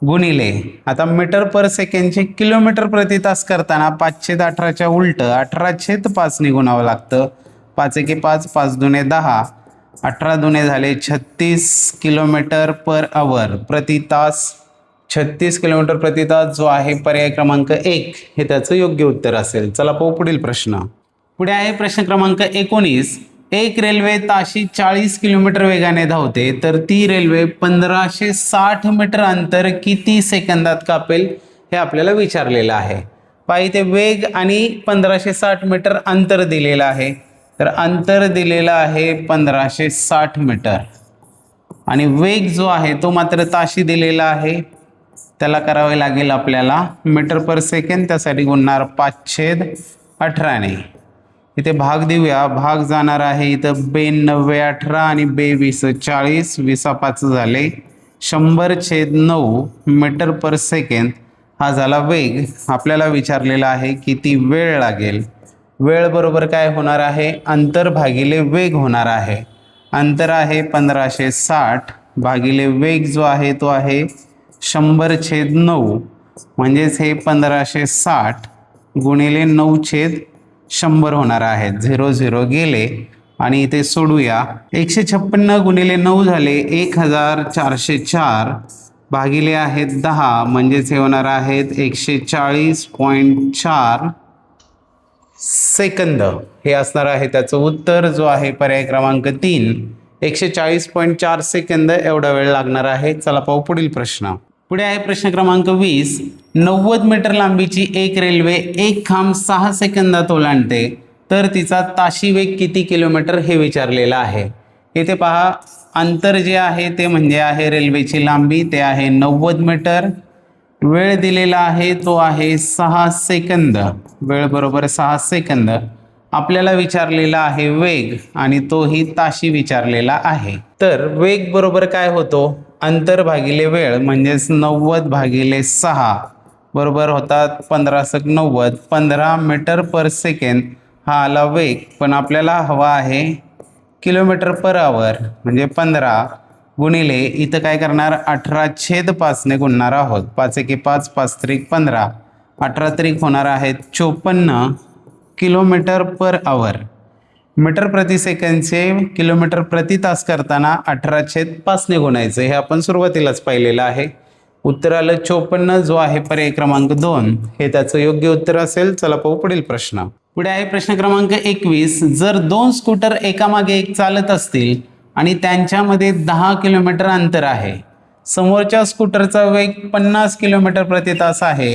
गुणिले, आता मीटर पर सेकंडचे किलोमीटर प्रति तास करताना 5/18च्या उलट 18/5 गुणावं लागतं. 5 एके 5, 5 दुणे 10, 18 दुणे झाले 36 किलोमीटर पर आवर प्रति तास. 36 किलोमीटर प्रति तास जो आहे पर्याय क्रमांक 1 हे त्याचं योग्य उत्तर असेल. चला पाहू पुढील प्रश्न. पुढे आहे प्रश्न क्रमांक 19. एक रेल्वे ताशी 40 किलोमीटर वेगाने धावते, तर ती रेल्वे 1560 मीटर अंतर किती सेकंदात कापेल हे आपल्याला विचारलेलं आहे. पहा इथे वेग आणि 1560 मीटर अंतर दिलेलं आहे. तर अंतर दिलेलं आहे 1560 मीटर आणि वेग जो आहे तो मात्र ताशी दिलेला आहे. त्याला करावे लागेल आपल्याला मीटर पर सेकंड, त्यासाठी गुणणार 5/18ने. इथे भाग देऊया. भाग जाणार आहे इथं 92/18 आणि 2×20=40, 20×5 झाले 100/9 मीटर पर सेकंड. हा झाला वेग. आपल्याला विचारलेला आहे किती वेळ लागेल. वेळ बरोबर काय होणार आहे, अंतर भागिले वेग होणार आहे. अंतर आहे 1560 भागिले वेग जो आहे तो आहे 100/9, म्हणजेच हे 1560 गुणिले 9/100 होणार आहेत. 0 0 गेले आणि इथे सोडूया. 156 गुणिले 9 झाले 1404 भागिले आहेत 10, म्हणजेच हे होणार आहेत 140.4 सेकंद. हे असणार आहे त्याचं उत्तर, जो आहे पर्याय क्रमांक 3. 140.4 सेकंद एवढा वेळ लागणार आहे. चला पाहू पुढील प्रश्न. पुढे आहे प्रश्न क्रमांक 20. 90 मीटर लांबीची एक रेल्वे एक खांब 6 सेकंदात ओलांडते, तर तिचा ताशी वेग किती किलोमीटर हे विचारलेलं आहे. इथे पहा, अंतर जे आहे ते म्हणजे आहे रेल्वेची लांबी, ते आहे 90 मीटर. वेळ दिलेला आहे तो आहे 6 सेकंद. वेळ बरोबर 6 सेकंद. आपल्याला विचारलेला आहे वेग आणि तोही ताशी विचारलेला आहे. तर वेग बरोबर काय होतो, अंतर भागिले वेळ म्हणजेच 90 भागिले 6 बरोबर होतात 15×90, 15 मीटर पर सेकंड हा आला वेग. पण आपल्याला हवा आहे किलोमीटर पर आवर, म्हणजे 15 गुणिले इथं काय करणार 18/5 ने गुणणार आहोत. 5 एके 5, 5 त्रिक 15, 18 त्रिक होणार आहेत 54 किलोमीटर पर आवर. मीटर प्रति सेकंदचे किलोमीटर प्रति तास करताना 18/5 ने गुणायचं. हे आपण सुरुवातीलाच पाहिलेलं आहे. उत्तर आलं 54, जो आहे पर्याय क्रमांक 2 हे त्याचं योग्य उत्तर असेल. चला पाहू पुढील प्रश्न. पुढे आहे प्रश्न क्रमांक 21. जर 2 स्कूटर एकामागे एक चालत असतील आणि त्यांच्यामध्ये 10 किलोमीटर अंतर आहे, समोरच्या स्कूटरचा वेग 50 किलोमीटर प्रति तास आहे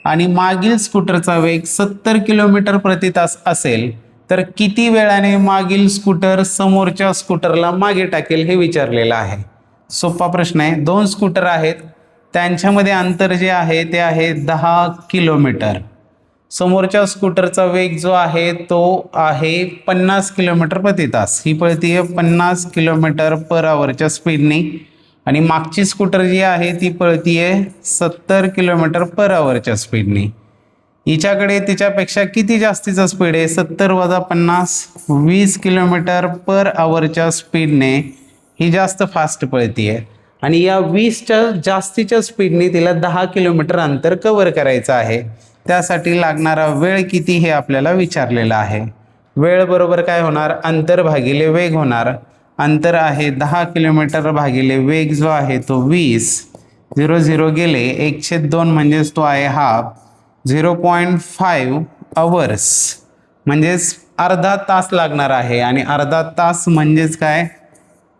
आणि मागील स्कूटरचा वेग 70 किलोमीटर प्रति तास असेल, तर किती वेळाने मागील स्कूटर समोरच्या स्कूटरला मागे टाकेल हे विचारलेलं आहे. सोपा प्रश्न आहे. 2 स्कूटर आहेत, त्यांच्यामध्ये अंतर जे आहे ते आहे 10 किलोमीटर. समोरच्या स्कूटरचा वेग जो आहे तो आहे 50 किलोमीटर प्रति तास. ही पळती आहे 50 किलोमीटर पर आवरच्या स्पीडने आणि मागची स्कूटर जी आहे ती पळती आहे 70 किलोमीटर पर आवरच्या स्पीडने. हिच्याकडे तिच्यापेक्षा किती जास्तीचा स्पीड आहे? 70 वजा 50, 20 किलोमीटर पर आवरच्या स्पीडने ही जास्त फास्ट पळती आहे आणि या 20च्या जास्तीच्या स्पीडने तिला 10 किलोमीटर अंतर कव्हर करायचं आहे. त्यासाठी लागणारा वेळ किती हे आपल्याला विचारलेलं आहे. वेळ बरोबर काय होणार? अंतर भागिले वेग होणार. अंतर आहे 10 किलोमीटर भागिले वेग जो आहे तो 20. 0 0 गेले, 1/2 म्हणजेच तो आहे हाफ. 0.5 आवर्स म्हणजेच अर्धा तास लागणार आहे आणि अर्धा तास म्हणजेच काय?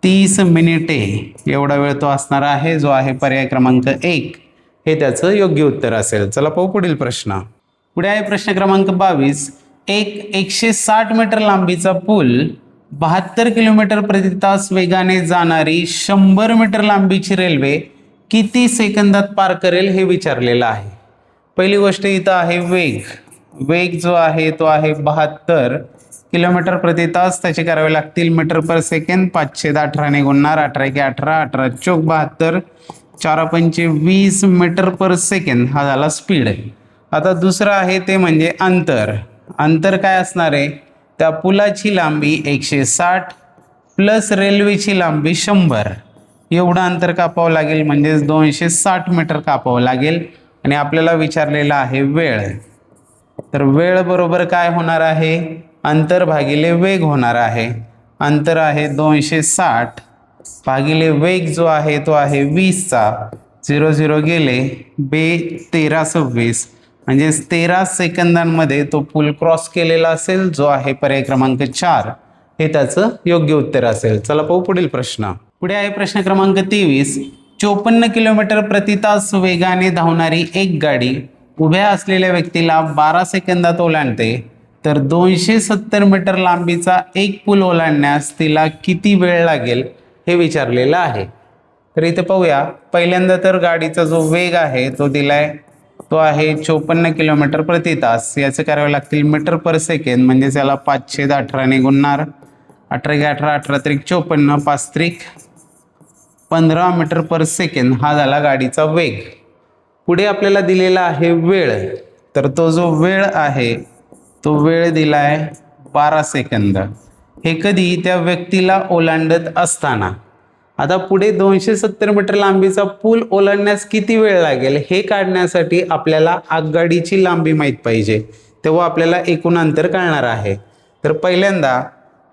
30 मिनिटे एवढा वेळ तो असणार आहे, जो आहे पर्याय क्रमांक 1 हे त्याचं योग्य उत्तर असेल. चला पाहू पुढील प्रश्न. पुढे आहे प्रश्न क्रमांक 22. एक 160 मीटर लांबीचा पूल 72 किलोमीटर प्रति तास वेगाने जाणारी 100 मीटर लांबीची रेल्वे किती सेकंदात पार करेल हे विचारलेलं आहे. पहिली गोष्ट इथं आहे वेग. वेग जो आहे तो आहे 72 किलोमीटर प्रति तास. त्याचे करावे लागतील मीटर पर सेकंद. 5/18 ने गुणणार. 18 × 18, 18 चौक 72, 4×5 20 मीटर पर सेकंद हा झाला स्पीड. आता दुसरं आहे ते म्हणजे अंतर. अंतर काय असणार आहे? त्या पुलाची लांबी 160 प्लस रेल्वेची लांबी 100 एवढं अंतर कापावं लागेल, म्हणजेच 260 मीटर कापावं लागेल. आणि आपल्याला विचारलेला आहे वेळ. तर वेळ बरोबर काय होणार आहे? अंतर भागिले वेग होणार आहे. अंतर आहे 260 भागिले वेग जो आहे तो आहे 20चा. 0 0 गेले, 13 26 म्हणजेच 13 सेकंदांमध्ये तो पूल क्रॉस केलेला असेल, जो आहे पर्याय क्रमांक 4 हे त्याचं योग्य उत्तर असेल. चला पाहू पुढील प्रश्न. पुढे आहे प्रश्न क्रमांक 23. 54 किलोमीटर प्रति तास वेगाने धावणारी एक गाडी उभ्या असलेल्या व्यक्तीला 12 सेकंदात ओलांडते, तर 270 मीटर लांबीचा एक पूल ओलांडण्यास तिला किती वेळ लागेल हे विचारलेलं आहे. तर इथे पाहूया. पहिल्यांदा तर गाडीचा जो वेग आहे तो दिलाय, तो आहे 54 किलोमीटर प्रति तास. याचे करावे लागतील मीटर पर सेकंद, म्हणजे त्याला 5/18 ने गुणणार. 18 × 18, 18 त्रिक 54, 5 त्रिक 15 मीटर पर सेकंद हा झाला गाडीचा वेग. पुढे आपल्याला दिलेला आहे वेळ. तर तो जो वेळ आहे तो वेळ दिलाय 12 सेकंद. हे कधी? त्या व्यक्तीला ओलांडत असताना. आता पुढे 270 मीटर लांबीचा पूल ओलांडण्यास किती वेळ लागेल हे काढण्यासाठी आपल्याला आगगाडीची लांबी माहीत पाहिजे, तेव्हा आपल्याला एकूण अंतर कळणार आहे. तर पहिल्यांदा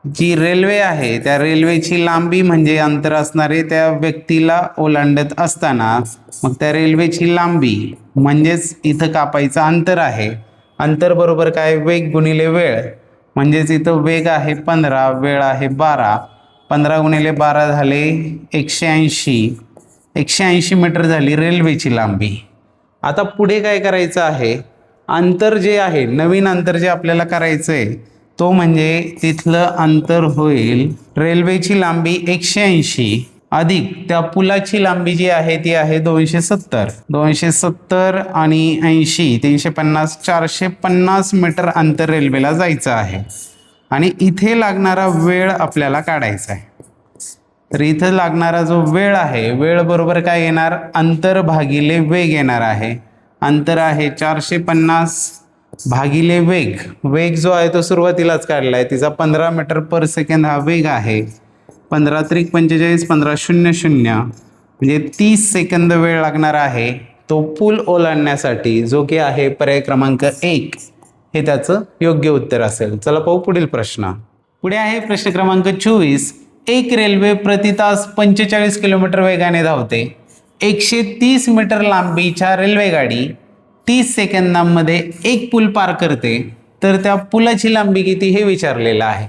जी रेल्वे आहे त्या रेल्वेची लांबी म्हणजे अंतर असणारे त्या व्यक्तीला ओलांडत असताना, मग त्या रेल्वेची लांबी म्हणजेच इथं कापायचं अंतर आहे. अंतर बरोबर काय? वेग गुणिले वेळ. म्हणजेच इथं वेग आहे 15, वेळ आहे 12. 15 × 12 झाले 180. 180 मीटर झाली रेल्वेची लांबी. आता पुढे काय करायचं आहे? अंतर जे आहे, नवीन अंतर जे आपल्याला करायचं आहे तो म्हणजे तिथलं अंतर होईल रेल्वेची लांबी 180 अधिक त्या पुलाची लांबी जी आहे ती आहे 270. 270 आणि 80, 350, 450 मीटर अंतर रेल्वेला जायचं आहे आणि इथे लागणारा वेळ आपल्याला काढायचा आहे. तर इथं लागणारा जो वेळ आहे, वेळ बरोबर काय येणार? अंतर भागिले वेग येणार आहे. अंतर आहे 450 भागिले वेग. वेग जो आहे तो सुरुवातीलाच काढला आहे, तिचा 15 मीटर पर सेकंद हा वेग आहे. 15 त्रिक 45, 15 0 0 म्हणजे 30 सेकंद वेळ लागणार आहे. तो पूल ओलांडण्यासाठी, जो की आहे पर्याय क्रमांक 1, हे त्याचं योग्य उत्तर असेल. चला पाहू पुढील प्रश्न. पुढे आहे प्रश्न क्रमांक 24. एक रेल्वे प्रति तास 45 किलोमीटर वेगाने धावते. 130 मीटर लांबीच्या रेल्वेगाडी 30 सेकंदांमध्ये एक पूल पार करते, तर त्या पुलाची लांबी किती हे विचारलेलं आहे.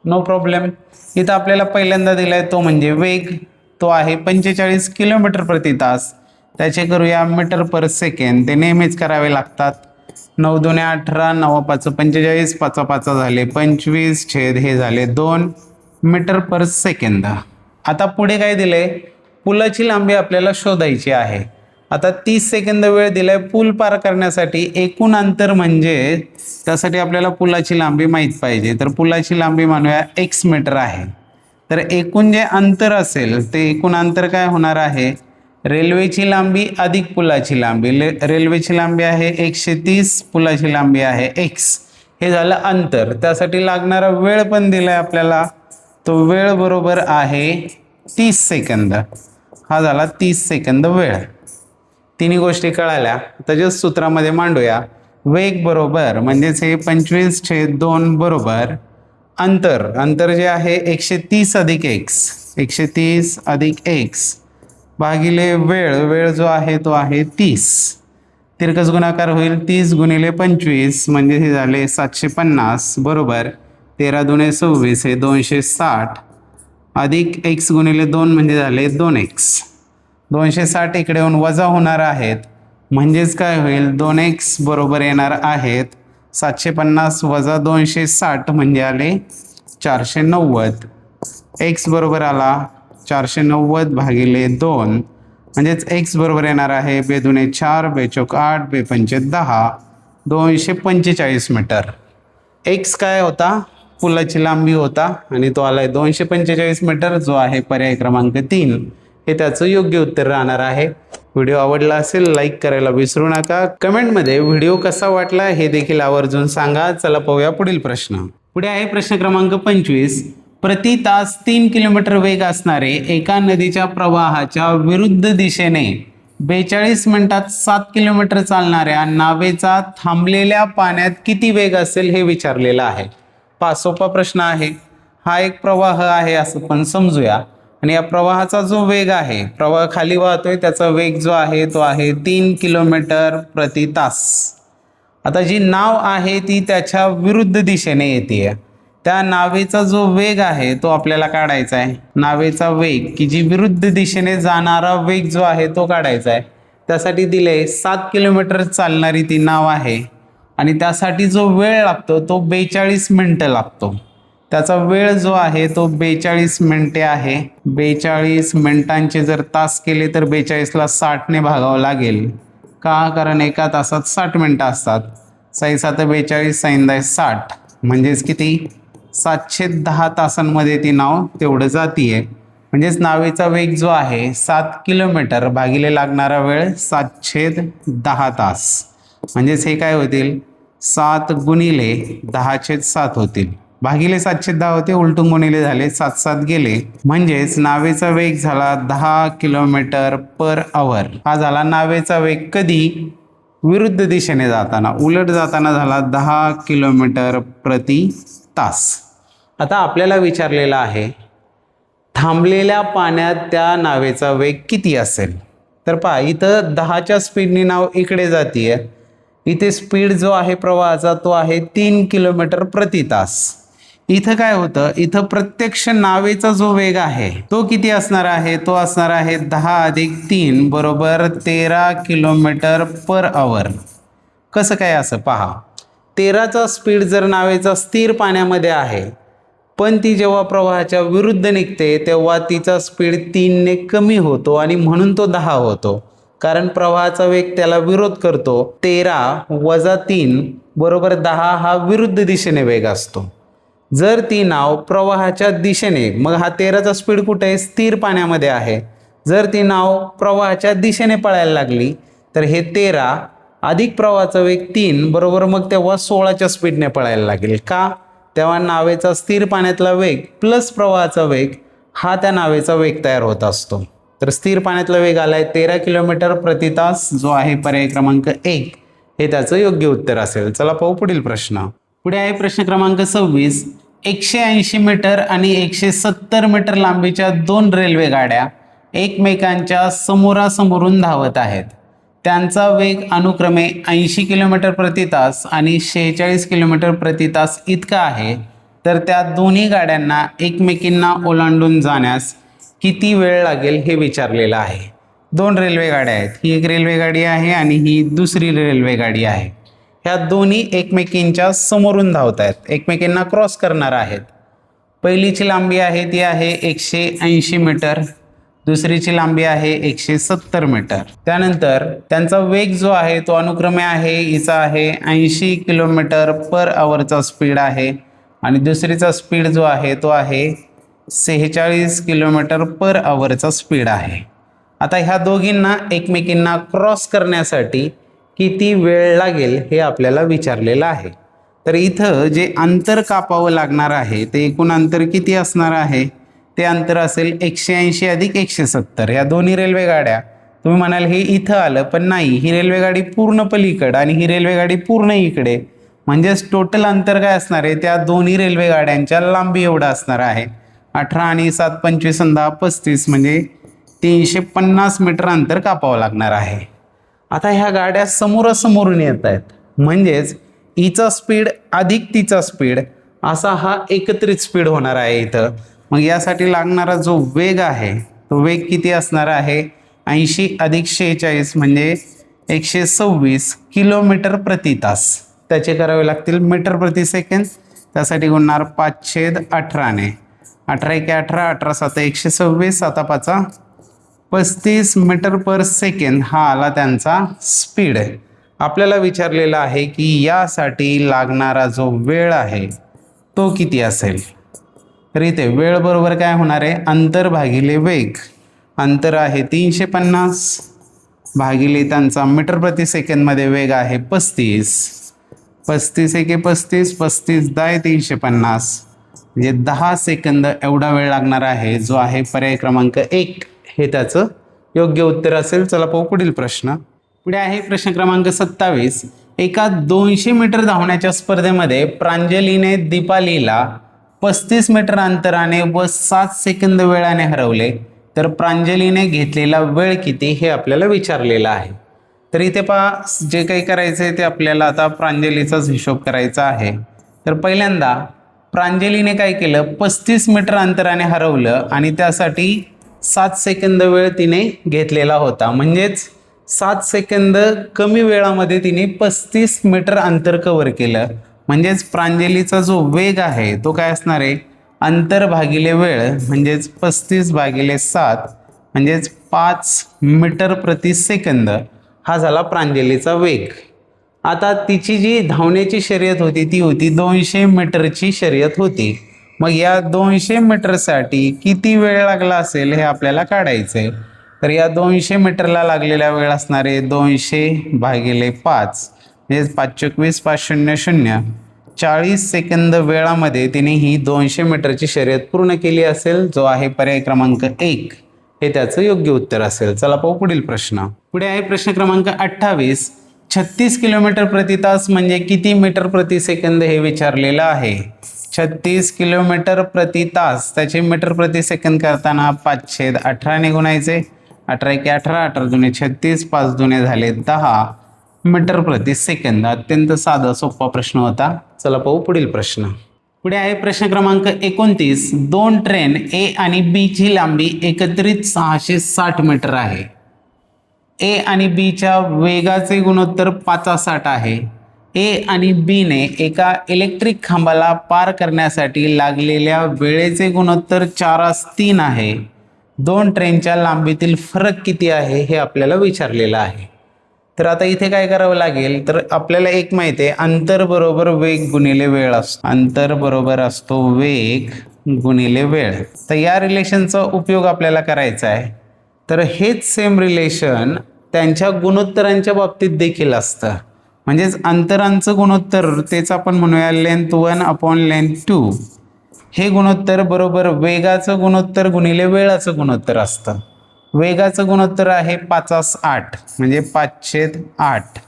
No problem. इथं आपल्याला पहिल्यांदा दिलाय तो म्हणजे वेग, तो आहे 45 किलोमीटर प्रति तास. त्याचे करूया मीटर पर सेकंड, ते नेहमीच करावे लागतात. 9 2 18, 9 5 45, 5 5 झाले 25, छेद हे झाले 2 मीटर पर सेकंद. आता पुढे काय दिलंय, पुलाची लांबी आपल्याला शोधायची आहे. आता 30 सेकंद वेळ दिलाय पूल पार करण्यासाठी. एकूण अंतर म्हणजे त्यासाठी आपल्याला पुलाची लांबी माहीत पाहिजे, तर पुलाची लांबी म्हणूया x मीटर आहे. तर एकूण जे अंतर असेल ते एकूण अंतर काय होणार आहे, रेल्वेची लांबी अधिक पुलाची लांबी. रेल्वेची लांबी आहे 130, पुलाची लांबी आहे x, हे झालं अंतर. त्यासाठी लागणारा वेळ पण दिलाय आपल्याला, तो वेळ बरोबर आहे 30 सेकंद. हा झाला 30 सेकंद वेळ. तिन्ही गोष्टी कळाल्या. त्याच्याच सूत्रामध्ये मांडूया. वेग बरोबर म्हणजेच हे 25/2 बरोबर अंतर जे आहे 130 अधिक x, 130 अधिक x भागिले वेळ जो आहे तो आहे 30. तिरकस गुणाकार होईल 30 गुणिले 25 म्हणजे हे झाले 750 बरोबर 13 दुणे 26 हे 260 अधिक x गुणिले 2 म्हणजे झाले 2x. 260 इकडे येऊन वजा होणार आहेत, म्हणजेच काय होईल 2x बरोबर येणार आहेत 750 वजा 260 म्हणजे आले 490. x बरोबर आला 490 भागिले 2 म्हणजेच x बरोबर येणार आहे 2 दुणे 4, 2 चौक 8, 2 पंचे 10, 245 मीटर. x काय होता, पुलाची लांबी होता आणि तो आलाय 245 मीटर, जो आहे पर्याय क्रमांक 3, हे त्याचं योग्य उत्तर राहणार आहे. व्हिडिओ आवडला असेल लाईक करायला विसरू नका. कमेंटमध्ये व्हिडिओ कसा वाटला हे देखील आवर्जून सांगा. चला पाहूया पुढील प्रश्न. पुढे आहे प्रश्न क्रमांक 25. प्रति तास 3 किलोमीटर वेग असणारे एका नदीच्या प्रवाहाच्या विरुद्ध दिशेने 42 मिनिटात 7 किलोमीटर चालणाऱ्या नावेचा थांबलेल्या पाण्यात किती वेग असेल हे विचारलेलं आहे. सोपा प्रश्न आहे. हा एक प्रवाह आहे असं पण समजूया, आणि या प्रवाहाचा जो वेग आहे, प्रवाह खाली वाहतोय, त्याचा वेग जो आहे तो आहे 3 किलोमीटर प्रति तास. आता जी नाव आहे ती त्याच्या विरुद्ध दिशेने येते. त्या नावेचा जो वेग आहे तो आपल्याला काढायचा आहे. नावेचा वेग की जी विरुद्ध दिशेने जाणारा वेग जो आहे तो काढायचा आहे. त्यासाठी दिले 7 किलोमीटर चालणारी ती नाव आहे, आणि त्यासाठी जो वेळ लागतो तो 42 मिनिटं लागतो. त्याचा वेळ जो आहे तो 42 मिनिटे आहे. 42 मिनिटांचे जर तास केले तर 42ला 60ने भागावं लागेल. का? कारण एका तासात 60 मिनिटं असतात. 6 7 42, 6 10 60, म्हणजेच किती 710 तासांमध्ये ती नाव तेवढं जातीये. म्हणजेच नावेचा वेग जो आहे 7 किलोमीटर भागिले लागणारा वेळ 7/10 तास. म्हणजेच हे काय होतील 7 गुणिले 10/7 होतील. भागिले 7/10 होते, उलटून गुणिले झाले 7 7 गेले, म्हणजेच नावेचा वेग झाला 10 किलोमीटर पर आवर. हा झाला नावेचा वेग कधी, विरुद्ध दिशेने जाताना. उलट जाताना झाला 10 किलोमीटर प्रति तास. आता आपल्याला विचारलेला आहे थांबलेल्या पाण्यात त्या नावेचा वेग किती असेल. तर पहा, इथं 10च्या स्पीडनी नाव इकडे जातीये. इथे स्पीड जो आहे प्रवाहाचा तो आहे 3 किलोमीटर प्रति तास. इथं काय होतं, इथं प्रत्यक्ष नावेचा जो वेग आहे तो किती असणार आहे, तो असणार आहे 10 अधिक 3 बरोबर 13 किलोमीटर पर आवर. कसं काय असं पहा, 13चा स्पीड जर नावेचा स्थिर पाण्यामध्ये आहे, पण ती जेव्हा प्रवाहाच्या विरुद्ध निघते तेव्हा तिचा स्पीड 3ने कमी होतो आणि म्हणून तो 10 होतो. कारण प्रवाहाचा वेग त्याला विरोध करतो. 13 वजा 3 बरोबर 10 हा विरुद्ध दिशेने वेग असतो. जर ती नाव प्रवाहाच्या दिशेने, मग हा 13चा स्पीड कुठे आहे, स्थिर पाण्यामध्ये आहे. जर ती नाव प्रवाहाच्या दिशेने पळायला लागली तर हे 13 अधिक प्रवाहाचा वेग 3 बरोबर मग तेव्हा 16च्या स्पीडने पळायला लागेल. का? तेव्हा नावेचा स्थिर पाण्यातला वेग प्लस प्रवाहाचा वेग हा त्या नावेचा वेग तयार होत असतो. तर स्थिर पाण्यातला वेग आलाय 13 किलोमीटर प्रति तास, जो आहे पर्याय क्रमांक 1 हे त्याचं योग्य उत्तर असेल. चला पाहू पुढील प्रश्न. पुढे आहे प्रश्न क्रमांक 26. 180 मीटर आणि 170 मीटर लांबीच्या दोन रेल्वे गाड्या एकमेकांच्या समोरासमोरून धावत आहेत. त्यांचा वेग अनुक्रमे 80 किलोमीटर प्रति तास आणि 46 किलोमीटर प्रति तास इतका आहे. तर त्या दोन्ही गाड्यांना एकमेकींना ओलांडून जाण्यास किती वेळ लागेल हे विचारलेलं आहे. दोन रेल्वे गाड्या आहेत, ही एक रेल्वे गाडी आहे आणि ही दुसरी रेल्वे गाडी आहे. ह्या दोन्ही एकमेकींच्या समोरून धावत आहेत, एकमेकींना क्रॉस करणार आहेत. पहिलीची लांबी आहे ती आहे 180 मीटर, दुसरीची लांबी आहे 170 मीटर. त्यानंतर त्यांचा वेग जो आहे तो अनुक्रमे आहे, हिचा आहे 80 किलोमीटर पर आवरचा स्पीड आहे आणि दुसरीचा स्पीड जो आहे तो आहे 46 किलोमीटर पर आवरचा स्पीड आहे. आता ह्या दोघींना एकमेकींना क्रॉस करण्यासाठी किती वेळ लागेल हे आपल्याला विचारलेलं आहे. तर इथं जे अंतर कापावं लागणार आहे ते एकूण अंतर किती असणार आहे, ते अंतर असेल 180 अधिक 170. या दोन्ही रेल्वे गाड्या, तुम्ही म्हणाल हे इथं आलं, पण नाही, ही रेल्वे गाडी पूर्ण पलीकडं आणि ही रेल्वे गाडी पूर्ण इकडे, म्हणजेच टोटल अंतर काय असणार आहे, त्या दोन्ही रेल्वे गाड्यांच्या लांबी एवढं असणार आहे. 18 आणि 7 25 आणि 10 35 म्हणजे 350 मीटर अंतर कापावं लागणार आहे. आता ह्या गाड्या समोरासमोरून येत आहेत, म्हणजेच हिचा स्पीड अधिक तिचा स्पीड असा हा एकत्रित स्पीड होणार आहे इथं. मग यासाठी लागणारा जो वेग आहे तो वेग किती असणार आहे, 80 अधिक 46 म्हणजे 126 किलोमीटर प्रति तास. त्याचे करावे लागतील मीटर प्रति सेकंद, त्यासाठी गुणणार 5/18ने. 18 एके 18, 18 7 126, 7 5 35 मीटर पर सेकंद हा आला त्यांचा स्पीड. आपल्याला विचारलेला आहे की यासाठी लागणारा जो वेळ आहे तो किती असेल. तर इथे वेळ बरोबर काय होणार आहे, अंतर भागिले वेग. अंतर आहे 350 भागिले त्यांचा मीटर प्रति सेकंदमध्ये वेग आहे 35. 35 एके 35, 35 10 350 म्हणजे 10 सेकंद एवढा वेळ लागणार आहे, जो आहे पर्याय क्रमांक 1 हे त्याचं योग्य उत्तर असेल. चला पाहू पुढील प्रश्न. पुढे आहे प्रश्न क्रमांक 27. एका 200 मीटर धावण्याच्या स्पर्धेमध्ये प्रांजलीने दीपालीला 35 मीटर अंतराने व 7 सेकंद वेळाने हरवले, तर प्रांजलीने घेतलेला वेळ किती हे आपल्याला विचारलेलं आहे. तर इथे पहा, जे काही करायचं आहे ते आपल्याला आता प्रांजलीचाच हिशोब करायचा आहे. तर पहिल्यांदा प्रांजलीने काय केलं, 35 मीटर अंतराने हरवलं आणि त्यासाठी 7 सेकंद वेळ तिने घेतलेला होता, म्हणजेच 7 सेकंद कमी वेळामध्ये तिने 35 मीटर अंतर कव्हर केलं. म्हणजेच प्रांजलीचा जो वेग आहे तो काय असणार आहे, अंतर भागिले वेळ म्हणजेच 35 भागिले 7 म्हणजेच 5 मीटर प्रति सेकंद हा झाला प्रांजलीचा वेग. आता तिची जी धावण्याची शर्यत होती ती होती 200 मीटरची शर्यत होती. मग या 200 मीटरसाठी किती वेळ लागला असेल हे आपल्याला काढायचं आहे. तर या 200 मीटरला लागलेला वेळ असणार आहे 200 भागिले 5 म्हणजे 5 5 0 0 40 सेकंद वेळामध्ये तिने ही 200 मीटरची शर्यत पूर्ण केली असेल, जो आहे पर्याय क्रमांक 1 हे त्याचं योग्य उत्तर असेल. चला पाहू पुढील प्रश्न. पुढे आहे प्रश्न क्रमांक 28. 36 किलोमीटर प्रति तास म्हणजे किती मीटर प्रति सेकंद हे विचारलेलं आहे. 36 किलोमीटर प्रति तास त्याचे मीटर प्रति सेकंद करताना 5/18ने गुणायचे. 18 एके 18, 18 दुने 36, 5 दुने झाले 10 मीटर प्रति सेकंद. अत्यंत साधा सोपा प्रश्न होता. चला पाहू पुढील प्रश्न. पुढे आहे प्रश्न क्रमांक 29. दोन ट्रेन ए आणि बी ची लांबी एकत्रित 660 मीटर आहे. ए आणि बी च्या वेगाचे गुणोत्तर 5/60 आहे. ए आणि बी ने एका इलेक्ट्रिक खांबाला पार करण्यासाठी लागलेल्या वेळेचे गुणोत्तर 4/3 आहे. दोन ट्रेनच्या लांबीतील फरक किती आहे हे आपल्याला विचारलेलं आहे. तर आता इथे काय करावं लागेल, तर आपल्याला एक माहिती आहे, अंतर बरोबर वेग गुणिले वेळ असतो. अंतर बरोबर असतो वेग गुणिले वेळ. तर या रिलेशनचा उपयोग आपल्याला करायचा आहे. तर हेच सेम रिलेशन त्यांच्या गुणोत्तरांच्या बाबतीत देखील असतं. म्हणजेच अंतरांचं गुणोत्तर तेच आपण म्हणूया लेंथ 1/लेंथ 2. हे गुणोत्तर बरोबर वेगाचं गुणोत्तर गुणिले वेळाचं गुणोत्तर असतं. वेगाचं गुणोत्तर आहे 5/8 म्हणजे 5/8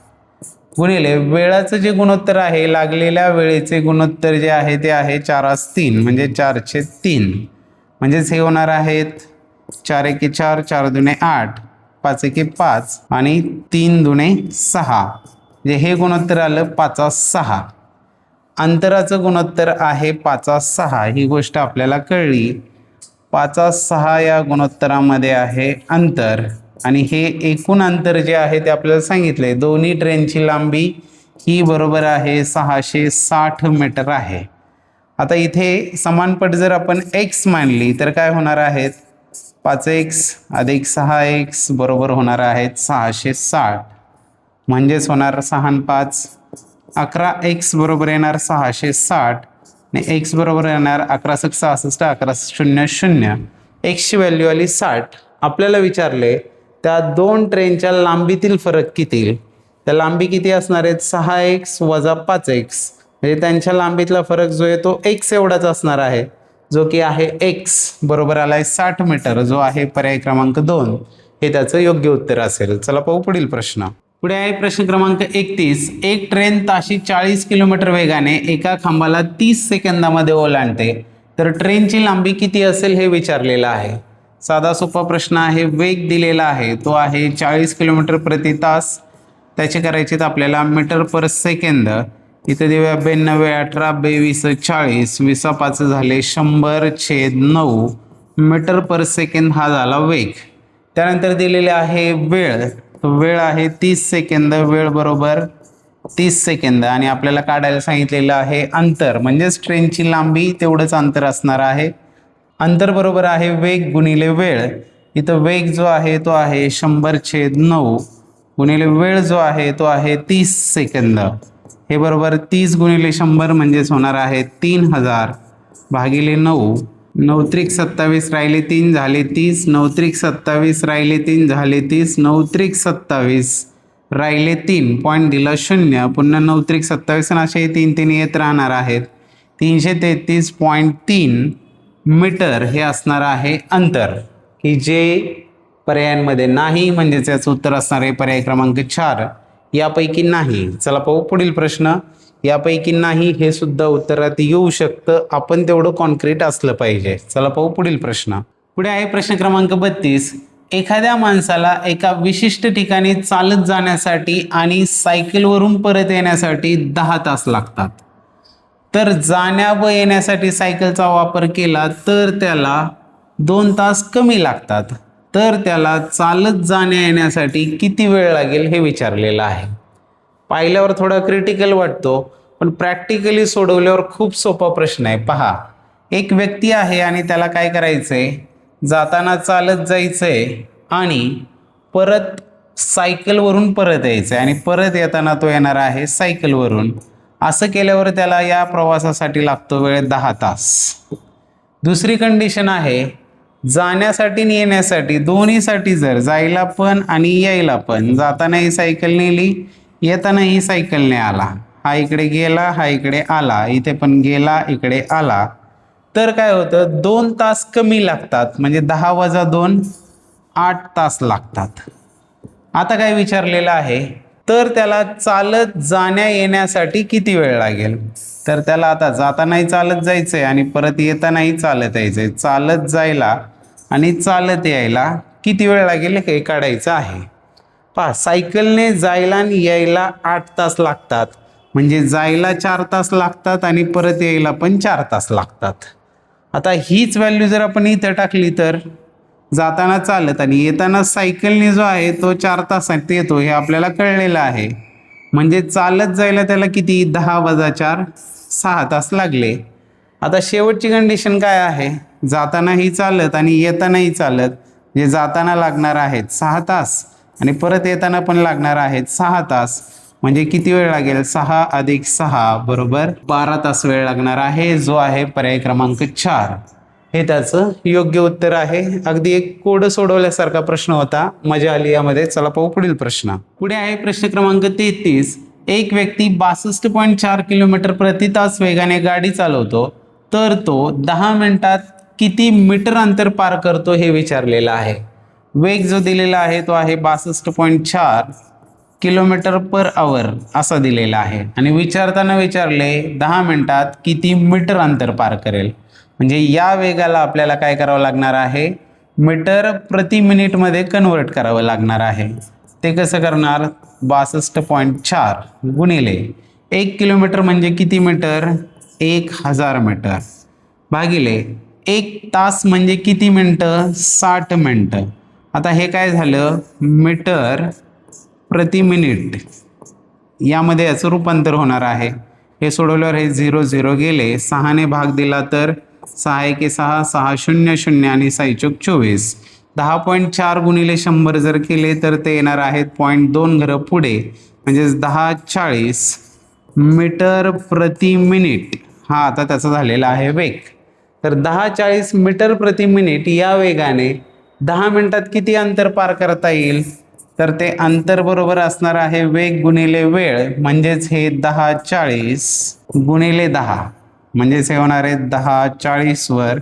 गुणिले वेळाचं जे गुणोत्तर आहे, लागलेल्या वेळेचे गुणोत्तर जे आहे ते आहे 4/3 म्हणजे 4/3 म्हणजेच हे होणार आहेत 4 एके 4, 4 दुणे 8, 5 एके 5 आणि 3 दुणे 6 म्हणजे हे गुणोत्तर आलं 5/6. अंतराचं गुणोत्तर आहे 5/6 ही गोष्ट आपल्याला कळली. 5/6 या गुणोत्तरामध्ये आहे अंतर आणि हे एकूण अंतर जे आहे ते आपल्याला सांगितले. दोन्ही ट्रेनची लांबी ही बरोबर आहे 660 मीटर आहे. आता इथे समानपट जर आपण x मानली तर काय होणार आहेत 5x अधिक 6x बरोबर होणार आहेत 660 म्हणजेच होणार 6 आणि 5 11x बरोबर येणार 660 आणि x बरोबर येणार 11 66 11 0 0 x ची व्हॅल्यू आली 60. आपल्याला विचारले त्या दोन ट्रेनच्या लांबीतील फरक किती. त्या लांबी किती असणार आहेत 6x वजा 5x म्हणजे त्यांच्या लांबीतला फरक जो आहे तो x एवढाच असणार आहे जो की आहे x बरोबर आलाय 60 मीटर जो आहे पर्याय क्रमांक 2 हे त्याचं योग्य उत्तर असेल. चला पाहू पुढील प्रश्न. पुढे आहे प्रश्न क्रमांक 31. एक ट्रेन ताशी 40 किलोमीटर वेगाने एका खांबाला 30 सेकंदामध्ये ओलांडते तर ट्रेनची लांबी किती असेल हे विचारलेलं आहे. साधा सोपा प्रश्न आहे. वेग दिलेला आहे तो आहे 40 किलोमीटर प्रति तास. त्याचे करायचे तर आपल्याला मीटर पर सेकंद. इथे देऊया 92 18 22 40 20 झाले 100/9 मीटर पर सेकंद हा झाला वेग. त्यानंतर दिलेले आहे वेळ. वेळ आहे 30 सेकंद. वेळ बरोबर 30 सेकंद आणि आपल्याला काढायला सांगितलेलं आहे अंतर म्हणजेच ट्रेनची लांबी तेवढंच अंतर असणार आहे. अंतर बरोबर आहे वेग गुणिले वेळ. इथं वेग जो आहे तो आहे 100/9 गुणिले वेळ जो आहे तो आहे 30 सेकंद. हे बरोबर 30 गुणिले 100 म्हणजेच होणार आहे 3000 भागिले 9. 9 त्रिक 27 राहिले 3 झाले 30. 9 त्रिक 27 राहिले 3 झाले 30. 9 त्रिक 27 राहिले 3 पॉईंट दिला 0. पुन्हा 9 त्रिक 27 असे 3 3 येत राहणार आहेत. 333.3 मीटर हे असणार आहे अंतर की जे पर्यायांमध्ये नाही म्हणजेच याचं उत्तर असणार आहे पर्याय क्रमांक 4 यापैकी नाही. चला पाहू पुढील प्रश्न. यापैकी नाही हे सुद्धा उत्तरात येऊ शकतं. आपण तेवढं कॉन्क्रीट असलं पाहिजे. चला पाहू पुढील प्रश्न. पुढे आहे प्रश्न क्रमांक 32. एखाद्या माणसाला एका विशिष्ट ठिकाणी चालत जाण्यासाठी आणि सायकलवरून परत येण्यासाठी 10 तास लागतात तर जाण्या व येण्यासाठी सायकलचा वापर केला तर त्याला 2 तास कमी लागतात तर त्याला चालत जाण्या येण्यासाठी किती वेळ लागेल हे विचारलेलं आहे. पाहिल्यावर थोडा क्रिटिकल वाटतो पण प्रॅक्टिकली सोडवल्यावर खूप सोपा प्रश्न आहे. पहा एक व्यक्ती आहे आणि त्याला काय करायचंय जाताना चालत जायचंय आणि परत सायकलवरून परत यायचंय आणि परत येताना तो येणार आहे सायकलवरून. असं केल्यावर त्याला या प्रवासासाठी लागतो वेळ 10 तास. दुसरी कंडिशन आहे जाण्यासाठी आणि येण्यासाठी दोन्हीसाठी जर जायला पण आणि यायला पण जातानाही सायकल नेली येतानाही सायकलने आला. हा इकडे गेला हा इकडे आला इथे पण गेला इकडे आला तर काय होतं 2 तास कमी लागतात म्हणजे 10 वजा 2 8 तास लागतात. आता काय विचारलेलं आहे तर त्याला चालत जाण्या येण्यासाठी किती वेळ लागेल. तर त्याला आता जातानाही चालत जायचंय आणि परत येतानाही चालत यायचंय. चालत जायला आणि चालत यायला किती वेळ लागेल हे काढायचं आहे. पहा सायकलने जायला आणि यायला 8 तास लागतात म्हणजे जायला 4 तास लागतात आणि परत यायला पण 4 तास लागतात. आता हीच व्हॅल्यू जर आपण इथं टाकली तर जाताना चालत आणि येताना सायकलने जो आहे तो 4 तासात येतो हे आपल्याला कळलेलं आहे. म्हणजे चालत जायला त्याला किती 10 वजा 4 6 तास लागले. आता शेवटची कंडिशन काय आहे जातानाही चालत आणि येतानाही चालत जे जाताना लागणार आहेत 6 तास आणि परत येताना पण लागणार आहेत 6 तास म्हणजे किती वेळ लागेल 6 अधिक 6 बरोबर 12 तास वेळ लागणार आहे जो आहे पर्याय क्रमांक 4 हे त्याचं योग्य उत्तर आहे. अगदी एक कोड सोडवल्यासारखा प्रश्न होता. मजा आली यामध्ये. चला पाहू पुढील प्रश्न. पुढे आहे प्रश्न क्रमांक 33. एक व्यक्ती 62.4 किलोमीटर प्रति तास वेगाने गाडी चालवतो तर तो 10 मिनिटात किती मीटर अंतर पार करतो हे विचारलेलं आहे. वेग जो दिलेला आहे तो आहे 62.4 किलोमीटर पर आवर असा दिलेला आहे आणि विचारताना विचारले 10 मिनिटात किती मीटर अंतर पार करेल, म्हणजे या वेगाला आपल्याला काय करावं लागणार आहे, मीटर प्रति मिनिटमध्ये कन्वर्ट करावं लागणार आहे. ते कसं करणार, 62.4 गुणिले 1 किलोमीटर म्हणजे किती मीटर, 1000 मीटर, भागिले 1 तास म्हणजे किती मिनटं, 60 मिनटं. आता हे काय झालं, मीटर प्रति मिनिट, यामध्ये याचं रूपांतर होणार आहे. हे सोडवल्यावर हे 0 0 गेले, 6ने भाग दिला तर 6 1 6, 6 0 0 आणि 6 चौक 24. 10.4 गुणिले 100 जर केले तर ते येणार आहेत 0.2 घरं पुढे, म्हणजेच 1040 मीटर प्रति मिनिट. हा आता त्याचा झालेला आहे वेग. तर 1040 मीटर प्रति मिनिट या वेगाने 10 मिनिटात किती अंतर पार करता येईल, तर ते अंतर बरोबर असणार आहे वेग गुणिले वेळ, म्हणजेच हे 1040 गुणिले 10, म्हणजेच हे होणार आहे 1040 वर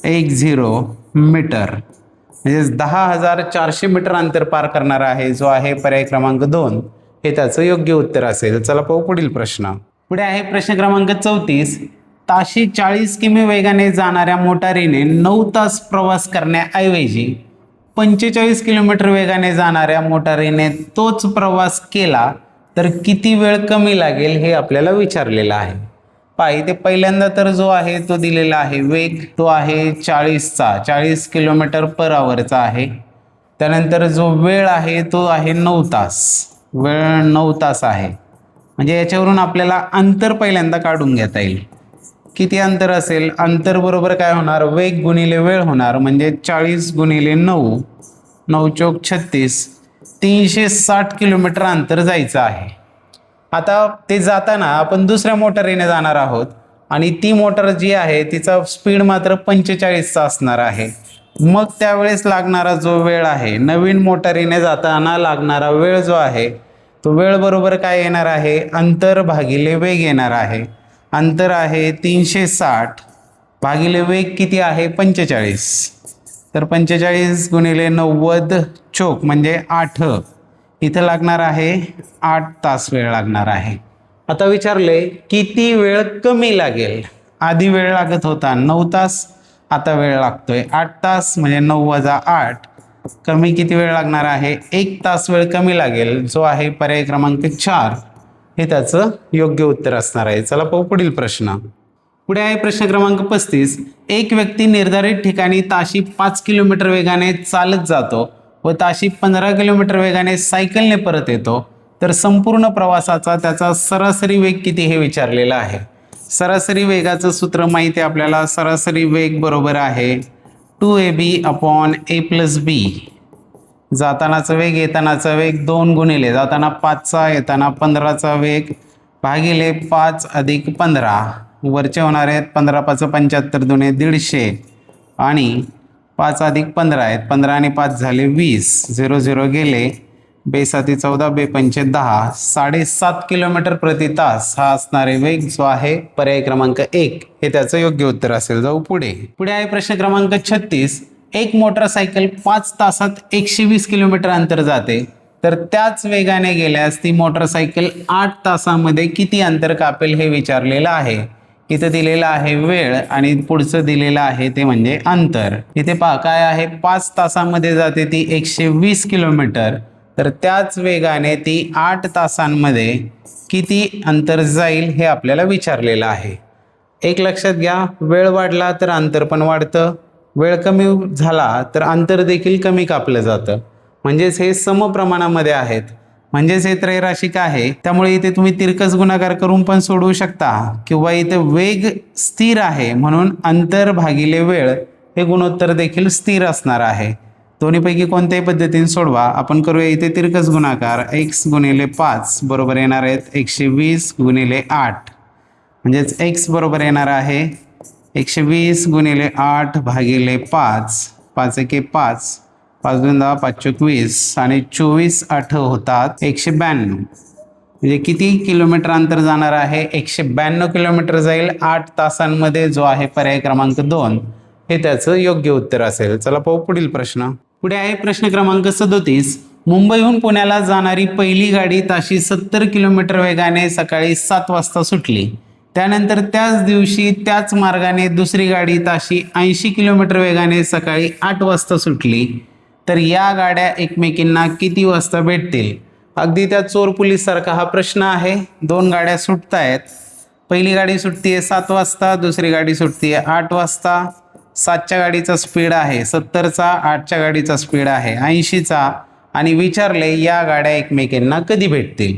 10 मीटर, म्हणजेच 10,400 मीटर अंतर पार करणार आहे, जो आहे पर्याय क्रमांक 2 हे त्याचं योग्य उत्तर असेल. चला पाहू पुढील प्रश्न. पुढे आहे प्रश्न क्रमांक 34. ताशी 40 किमी वेगाने जाणाऱ्या मोटारीने 9 तास प्रवास करण्याऐवजी 45 किलोमीटर वेगाने जाणाऱ्या मोटारीने तोच प्रवास केला तर किती वेळ कमी लागेल हे आपल्याला विचारलेलं आहे. पाहि ते पहिल्यांदा तर जो आहे तो दिलेला आहे वेग, तो आहे 40 किलोमीटर पर आवरचा आहे. त्यानंतर जो वेळ आहे तो आहे 9 तास, वेळ 9 तास आहे. म्हणजे याच्यावरून आपल्याला अंतर पहिल्यांदा काढून घेता येईल. किती अंतर असेल, अंतर बरोबर काय होणार, वेग गुणिले वेळ होणार, म्हणजे 40 गुणिले 9, 9 चौक 36, 360 किलोमीटर अंतर जायचं आहे. आता ते जाताना आपण दुसऱ्या मोटारीने जाणार आहोत आणि ती मोटार जी आहे तिचा स्पीड मात्र 45चा असणार आहे. मग त्यावेळेस लागणारा जो वेळ आहे, नवीन मोटारीने जाताना लागणारा वेळ जो आहे तो वेळ बरोबर काय येणार आहे, अंतर भागिले वेग येणार आहे. अंतर आहे 360 भागिले वेग किती आहे 45, तर 45 गुणिले 90 चोक म्हणजे 8, इथं लागणार आहे 8 तास वेळ लागणार आहे. आता विचारले किती वेळ कमी लागेल, आधी वेळ लागत होता 9 तास, आता वेळ लागतोय 8 तास, म्हणजे 9 वजा 8, कमी किती वेळ लागणार आहे, 1 तास वेळ कमी लागेल, जो आहे पर्याय क्रमांक 4 हे त्याचं योग्य उत्तर असणार आहे. चला पाहू पुढील प्रश्न. पुढे आहे प्रश्न क्रमांक 35. एक व्यक्ती निर्धारित ठिकाणी ताशी 5 किलोमीटर वेगाने चालत जातो व ताशी 15 किलोमीटर वेगाने सायकलने परत येतो, तर संपूर्ण प्रवासाचा त्याचा सरासरी वेग किती हे विचारलेलं आहे. सरासरी वेगाचं सूत्र माहिती आहे आपल्याला. सरासरी वेग बरोबर आहे 2ab/a+b. जातानाचा वेग येतानाचा वेग 2 गुणिले जाताना 5चा येताना 15चा वेग भागिले 5 अधिक 15, वरचे होणार आहेत 15 5 75 दुणे 150 आणि 5 अधिक 15 आहेत, 15 आणि 5 झाले 20, 0 0 गेले, 2 14 2 5 10, 7.5 किलोमीटर प्रति तास हा असणारे वेग जो आहे पर्याय क्रमांक 1 हे त्याचं योग्य उत्तर असेल. जाऊ पुढे. पुढे आहे प्रश्न क्रमांक 36. एक मोटरसायकल 5 तासात 120 किलोमीटर अंतर जाते, तर त्याच वेगाने गेल्यास ती मोटरसायकल 8 तासामध्ये किती अंतर कापेल हे विचारलेलं आहे. इथं दिलेलं आहे वेळ आणि पुढचं दिलेलं आहे ते म्हणजे अंतर. इथे पहा काय आहे, 5 तासामध्ये जाते ती 120 किलोमीटर, तर त्याच वेगाने ती 8 तासांमध्ये किती अंतर जाईल हे आपल्याला विचारलेलं आहे. एक लक्षात घ्या, वेळ वाढला तर अंतर पण वाढतं, वेळ कमी झाला तर अंतर देखील कमी कापलं जातं. म्हणजेच हे समप्रमाणामध्ये आहेत, म्हणजेच हे त्रैराशिक आहे. त्यामुळे इथे तुम्ही तिरकस गुणाकार करून पण सोडवू शकता, किंवा इथे वेग स्थिर आहे म्हणून अंतर भागिले वेळ हे गुणोत्तर देखील स्थिर असणार आहे. दोन्हीपैकी कोणत्याही पद्धतीने सोडवा. आपण करूया इथे तिरकस गुणाकार. x गुणिले 5 बरोबर येणार आहेत 120 गुणिले 8, म्हणजेच x बरोबर येणार आहे 120 गुणिले 8 भागिले 5, 5 1 5, 5 2 10, 5 चौक 20 आणि 24 8 होतात 192. म्हणजे किती किलोमीटर अंतर जाणार आहे, 192 किलोमीटर जाईल 8 तासांमध्ये, जो आहे पर्याय क्रमांक 2 हे त्याचं योग्य उत्तर असेल. चला पाहू पुढील प्रश्न. पुढे आहे प्रश्न क्रमांक 37. मुंबईहून पुण्याला जाणारी पहिली गाडी ताशी 70 किलोमीटर वेगाने सकाळी 7 वाजता सुटली. त्यानंतर त्याच दिवशी त्याच मार्गाने दुसरी गाडी ताशी 80 किलोमीटर वेगाने सकाळी 8 वाजता सुटली. तर या गाड्या एकमेकींना किती वाजता भेटतील? अगदी त्या चोर पोलीस सारखा हा प्रश्न आहे. दोन गाड्या सुटतायत. पहिली गाडी सुटतीये 7 वाजता, दुसरी गाडी सुटतीये 8 वाजता. 7च्या गाडीचा स्पीड आहे 70चा, 8च्या गाडीचा स्पीड आहे 80चा आणि विचारले या गाड्या एकमेकींना कधी भेटतील.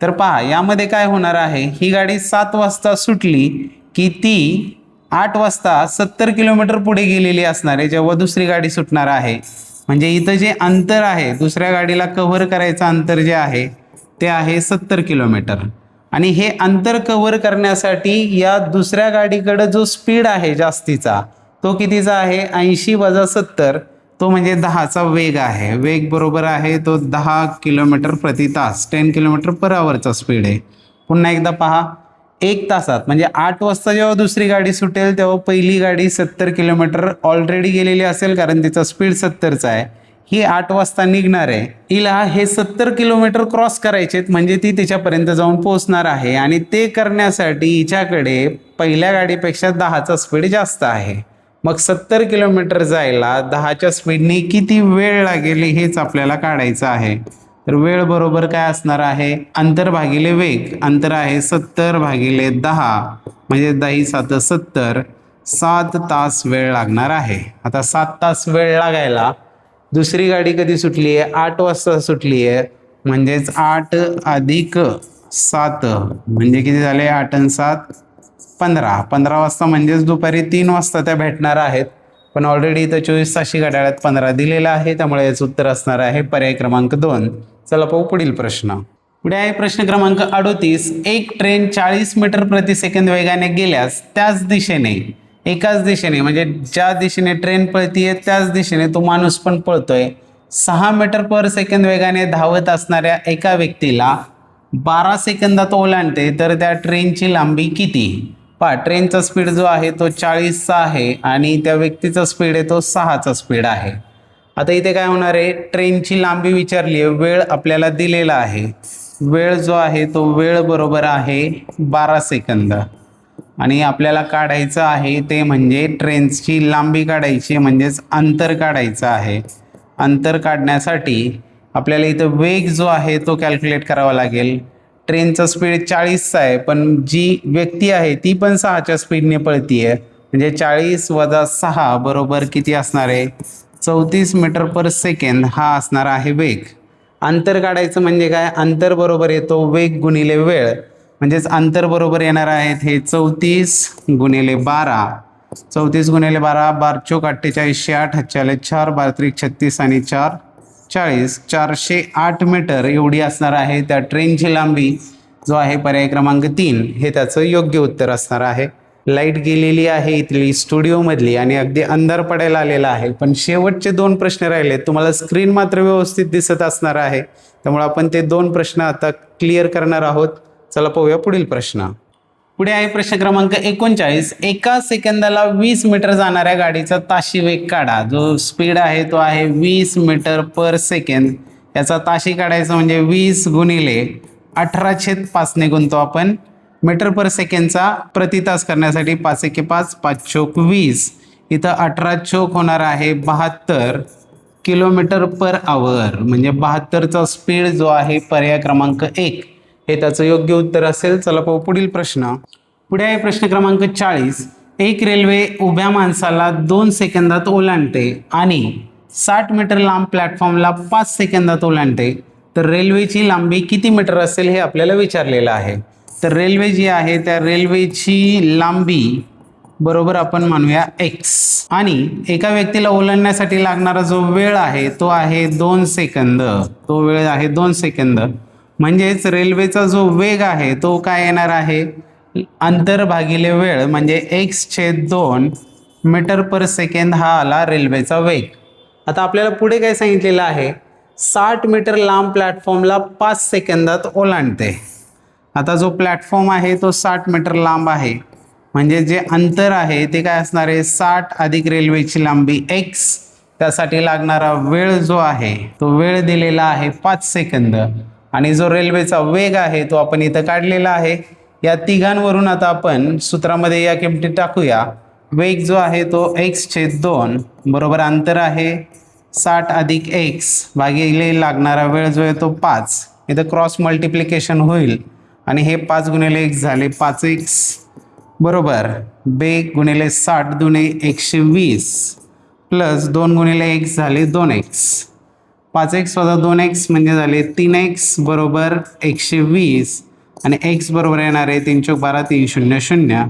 तर पहा यामध्ये काय होणार आहे, ही गाडी 7 वाजता सुटली की ती 8 वाजता 70 किलोमीटर पुढे गेलेली असणार आहे जेव्हा दुसरी गाडी सुटणार आहे. म्हणजे इथं जे अंतर आहे दुसऱ्या गाडीला कव्हर करायचं अंतर जे आहे ते आहे 70 किलोमीटर. आणि हे अंतर कव्हर करण्यासाठी या दुसऱ्या गाडीकडे जो स्पीड आहे जास्तीचा तो कितीचा आहे 80 वजा 70, तो म्हणजे 10चा वेग आहे. वेग बरोबर आहे तो 10 किलोमीटर प्रति तास, 10 किलोमीटर पर आवरचा स्पीड आहे. पुन्हा एकदा पहा, 1 तासात म्हणजे 8 वाजता जेव्हा दुसरी गाडी सुटेल तेव्हा पहिली गाडी 70 किलोमीटर ऑलरेडी गेलेली असेल कारण तिचा स्पीड 70चा आहे. ही 8 वाजता निघणार आहे. हिला हे 70 किलोमीटर क्रॉस करायचेत म्हणजे ती तिच्यापर्यंत जाऊन पोहोचणार आहे आणि ते करण्यासाठी हिच्याकडे पहिल्या गाडीपेक्षा 10चा स्पीड जास्त आहे. मग 70 किलोमीटर जायला 10च्या स्पीडने किती वेळ लागेल हेच आपल्याला काढायचं आहे. तर वेळ बरोबर काय असणार आहे, अंतर भागिले वेग. अंतर आहे 70 भागिले 10 म्हणजे 10 7 70, 7 तास वेळ लागणार आहे. आता 7 तास वेळ लागायला दुसरी गाडी कधी सुटली आहे 8 वाजता सुटली आहे म्हणजेच 8 अधिक 7 म्हणजे किती झाले 8 आणि 7 15. 15 वाजता म्हणजेच दुपारी 3 वाजता त्या भेटणार आहेत. पण ऑलरेडी इथं 24 ताशी घड्याळात 15 दिलेला आहे त्यामुळे याचं उत्तर असणार आहे पर्याय क्रमांक 2. चला पाहू पुढील प्रश्न. पुढे आहे प्रश्न क्रमांक 38. एक ट्रेन 40 मीटर प्रति सेकंद वेगाने गेल्यास त्याच दिशेने एकाच दिशेने म्हणजे ज्या दिशेने ट्रेन पळतीये त्याच दिशेने तो माणूस पण पळतोय 6 मीटर पर सेकंद वेगाने धावत असणाऱ्या एका व्यक्तीला 12 सेकंदात ओलांडते तर त्या ट्रेनची लांबी किती? पहा ट्रेनचा स्पीड जो आहे तो 40चा आहे आणि त्या व्यक्तीचा स्पीड आहे तो 6चा स्पीड आहे. आता इथे काय होणार आहे, ट्रेनची लांबी विचारली आहे, वेळ आपल्याला दिलेला आहे. वेळ जो आहे तो वेळ बरोबर आहे 12 सेकंद आणि आपल्याला काढायचं आहे ते म्हणजे ट्रेनची लांबी काढायची म्हणजेच अंतर काढायचं आहे. अंतर काढण्यासाठी आपल्याला इथं वेग जो आहे तो कॅल्क्युलेट करावा लागेल. ट्रेनचा स्पीड 40चा आहे पण जी व्यक्ती आहे ती पण 6च्या स्पीडने पळतीये म्हणजे 40 वजा 6 बरोबर किती असणार आहे 34 मीटर पर सेकंद हा असणार आहे वेग. अंतर काढायचं म्हणजे काय, अंतर बरोबर येतो वेग गुणिले वेळ म्हणजेच अंतर बरोबर येणार आहेत हे 34 गुणिले 12. 34 गुणिले 12 12 चौक 48, 8 4 12 त्रिक 36 आणि 4 40, 408 मीटर एवढी असणार आहे त्या ट्रेनची लांबी जो आहे पर्याय क्रमांक 3 हे त्याचं योग्य उत्तर असणार आहे. लाईट गेलेली आहे इथली स्टुडिओमधली आणि अगदी अंधार पडायला आलेला आहे पण शेवटचे 2 प्रश्न राहिले. तुम्हाला स्क्रीन मात्र व्यवस्थित दिसत असणार आहे त्यामुळे आपण ते 2 प्रश्न आता क्लिअर करणार आहोत. चला पाहूया पुढील प्रश्न. पुढे आहे प्रश्न क्रमांक 39. एका सेकंदाला 20 मीटर जाणाऱ्या गाडीचा ताशी वेग काढा. जो स्पीड आहे तो आहे 20 मीटर पर सेकंद. याचा ताशी काढायचा म्हणजे 20 गुणिले 18/5 ने गुणतो आपण. मीटर पर सेकंडचा प्रति तास करण्यासाठी 5 एके 5 5 चौक 20. इथं 18 चौक होणार आहे 72 किलोमीटर पर आवर म्हणजे 72चा स्पीड जो आहे पर्याय क्रमांक 1 हे त्याचं योग्य उत्तर असेल. चला पाहू पुढील प्रश्न. पुढे आहे प्रश्न क्रमांक 40. एक रेल्वे उभ्या माणसाला 2 सेकंदात ओलांडते आणि 60 मीटर लांब प्लॅटफॉर्मला 5 सेकंदात ओलांडते तर रेल्वेची लांबी किती मीटर असेल हे आपल्याला विचारलेलं आहे. तर रेल्वे जी आहे त्या रेल्वेची लांबी बरोबर आपण म्हणूया x आणि एका व्यक्तीला ओलांडण्यासाठी लागणारा जो वेळ आहे तो आहे 2 सेकंद. तो वेळ आहे 2 सेकंद म्हणजेच रेल्वेचा जो वेग आहे तो काय येणार आहे अंतर भागिले वेळ म्हणजे x/2 मीटर पर सेकंद हा आला रेल्वेचा वेग. आता आपल्याला पुढे काय सांगितलेलं आहे 60 मीटर लांब प्लॅटफॉर्मला 5 सेकंदात ओलांडते. आता जो प्लॅटफॉर्म आहे तो 60 मीटर लांब आहे म्हणजे जे अंतर आहे ते काय असणार आहे 60 अधिक रेल्वेची लांबी x त्यासाठी लागणारा वेळ जो आहे तो वेळ दिलेला आहे 5 सेकंद आणि जो रेल्वेचा वेग आहे तो आपण इथं काढलेला आहे। या तिघांवरून आता आपण सूत्रामध्ये या किमती टाकूया। वेग जो आहे तो x/2 बरोबर अंतर आहे 60 अधिक x भागिले लागणारा वेळ जो आहे तो 5। इथं क्रॉस मल्टिप्लिकेशन होईल आणि हे 5 गुणिले x झाले 5x बरोबर वेग गुणिले 60 दुणे 120 प्लस 2 गुणिले x झाले 2x 5x वजा 2x म्हणजे झाले 3x बरोबर 120 आणि x बरोबर येणार आहे 3 चौक 12 3 0 0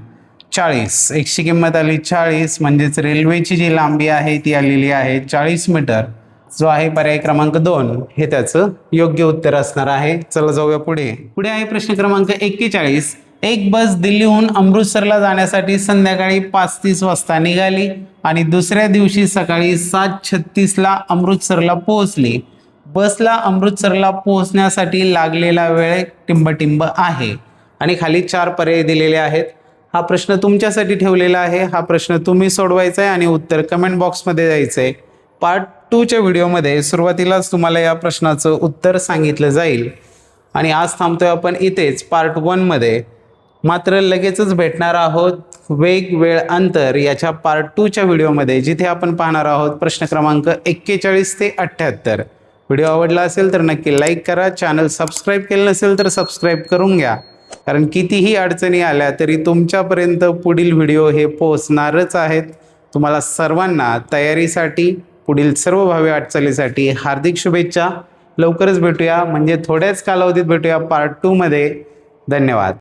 40। x ची किंमत आली 40 म्हणजेच रेल्वेची जी लांबी आहे ती आलेली आहे 40 मीटर जो आहे पर्याय क्रमांक 2 हे त्याचं योग्य उत्तर असणार आहे। चला जाऊया पुढे आहे प्रश्न क्रमांक 41। एक बस दिल्लीहून अमृतसरला जाण्यासाठी संध्याकाळी 5:30 वाजता निघाली आणि दुसऱ्या दिवशी सकाळी 7:36 ला अमृतसरला पोहोचली। बसला अमृतसरला पोहोचण्यासाठी लागलेला वेळ टिंबटिंब आहे आणि खाली 4 पर्याय दिलेले आहेत। हा प्रश्न तुमच्यासाठी ठेवलेला आहे। हा प्रश्न तुम्ही सोडवायचा आहे आणि उत्तर कमेंट बॉक्समध्ये द्यायचं आहे। पार्ट 2च्या व्हिडिओमध्ये सुरुवातीलाच तुम्हाला या प्रश्नाचं उत्तर सांगितलं जाईल आणि आज थांबतोय आपण इथेच पार्ट 1 मध्ये। मात्र लगेचच भेटणार आहोत वेग वेळ अंतर याच्या पार्ट 2च्या व्हिडिओमध्ये, जिथे आपण पाहणार आहोत प्रश्न क्रमांक 41 ते 78। व्हिडिओ आवडला असेल तर नक्की लाईक करा, चॅनल सबस्क्राईब केलं नसेल तर सबस्क्राईब करून घ्या, कारण कितीही अडचणी आल्या तरी तुमच्यापर्यंत पुढील व्हिडिओ हे पोहोचणारच आहेत। तुम्हाला सर्वांना तयारीसाठी पुढील सर्व भावी वाटचालीसाठी हार्दिक शुभेच्छा। लवकरच भेटूया, म्हणजे थोड्याच कालावधीत भेटूया पार्ट 2 मध्ये। धन्यवाद।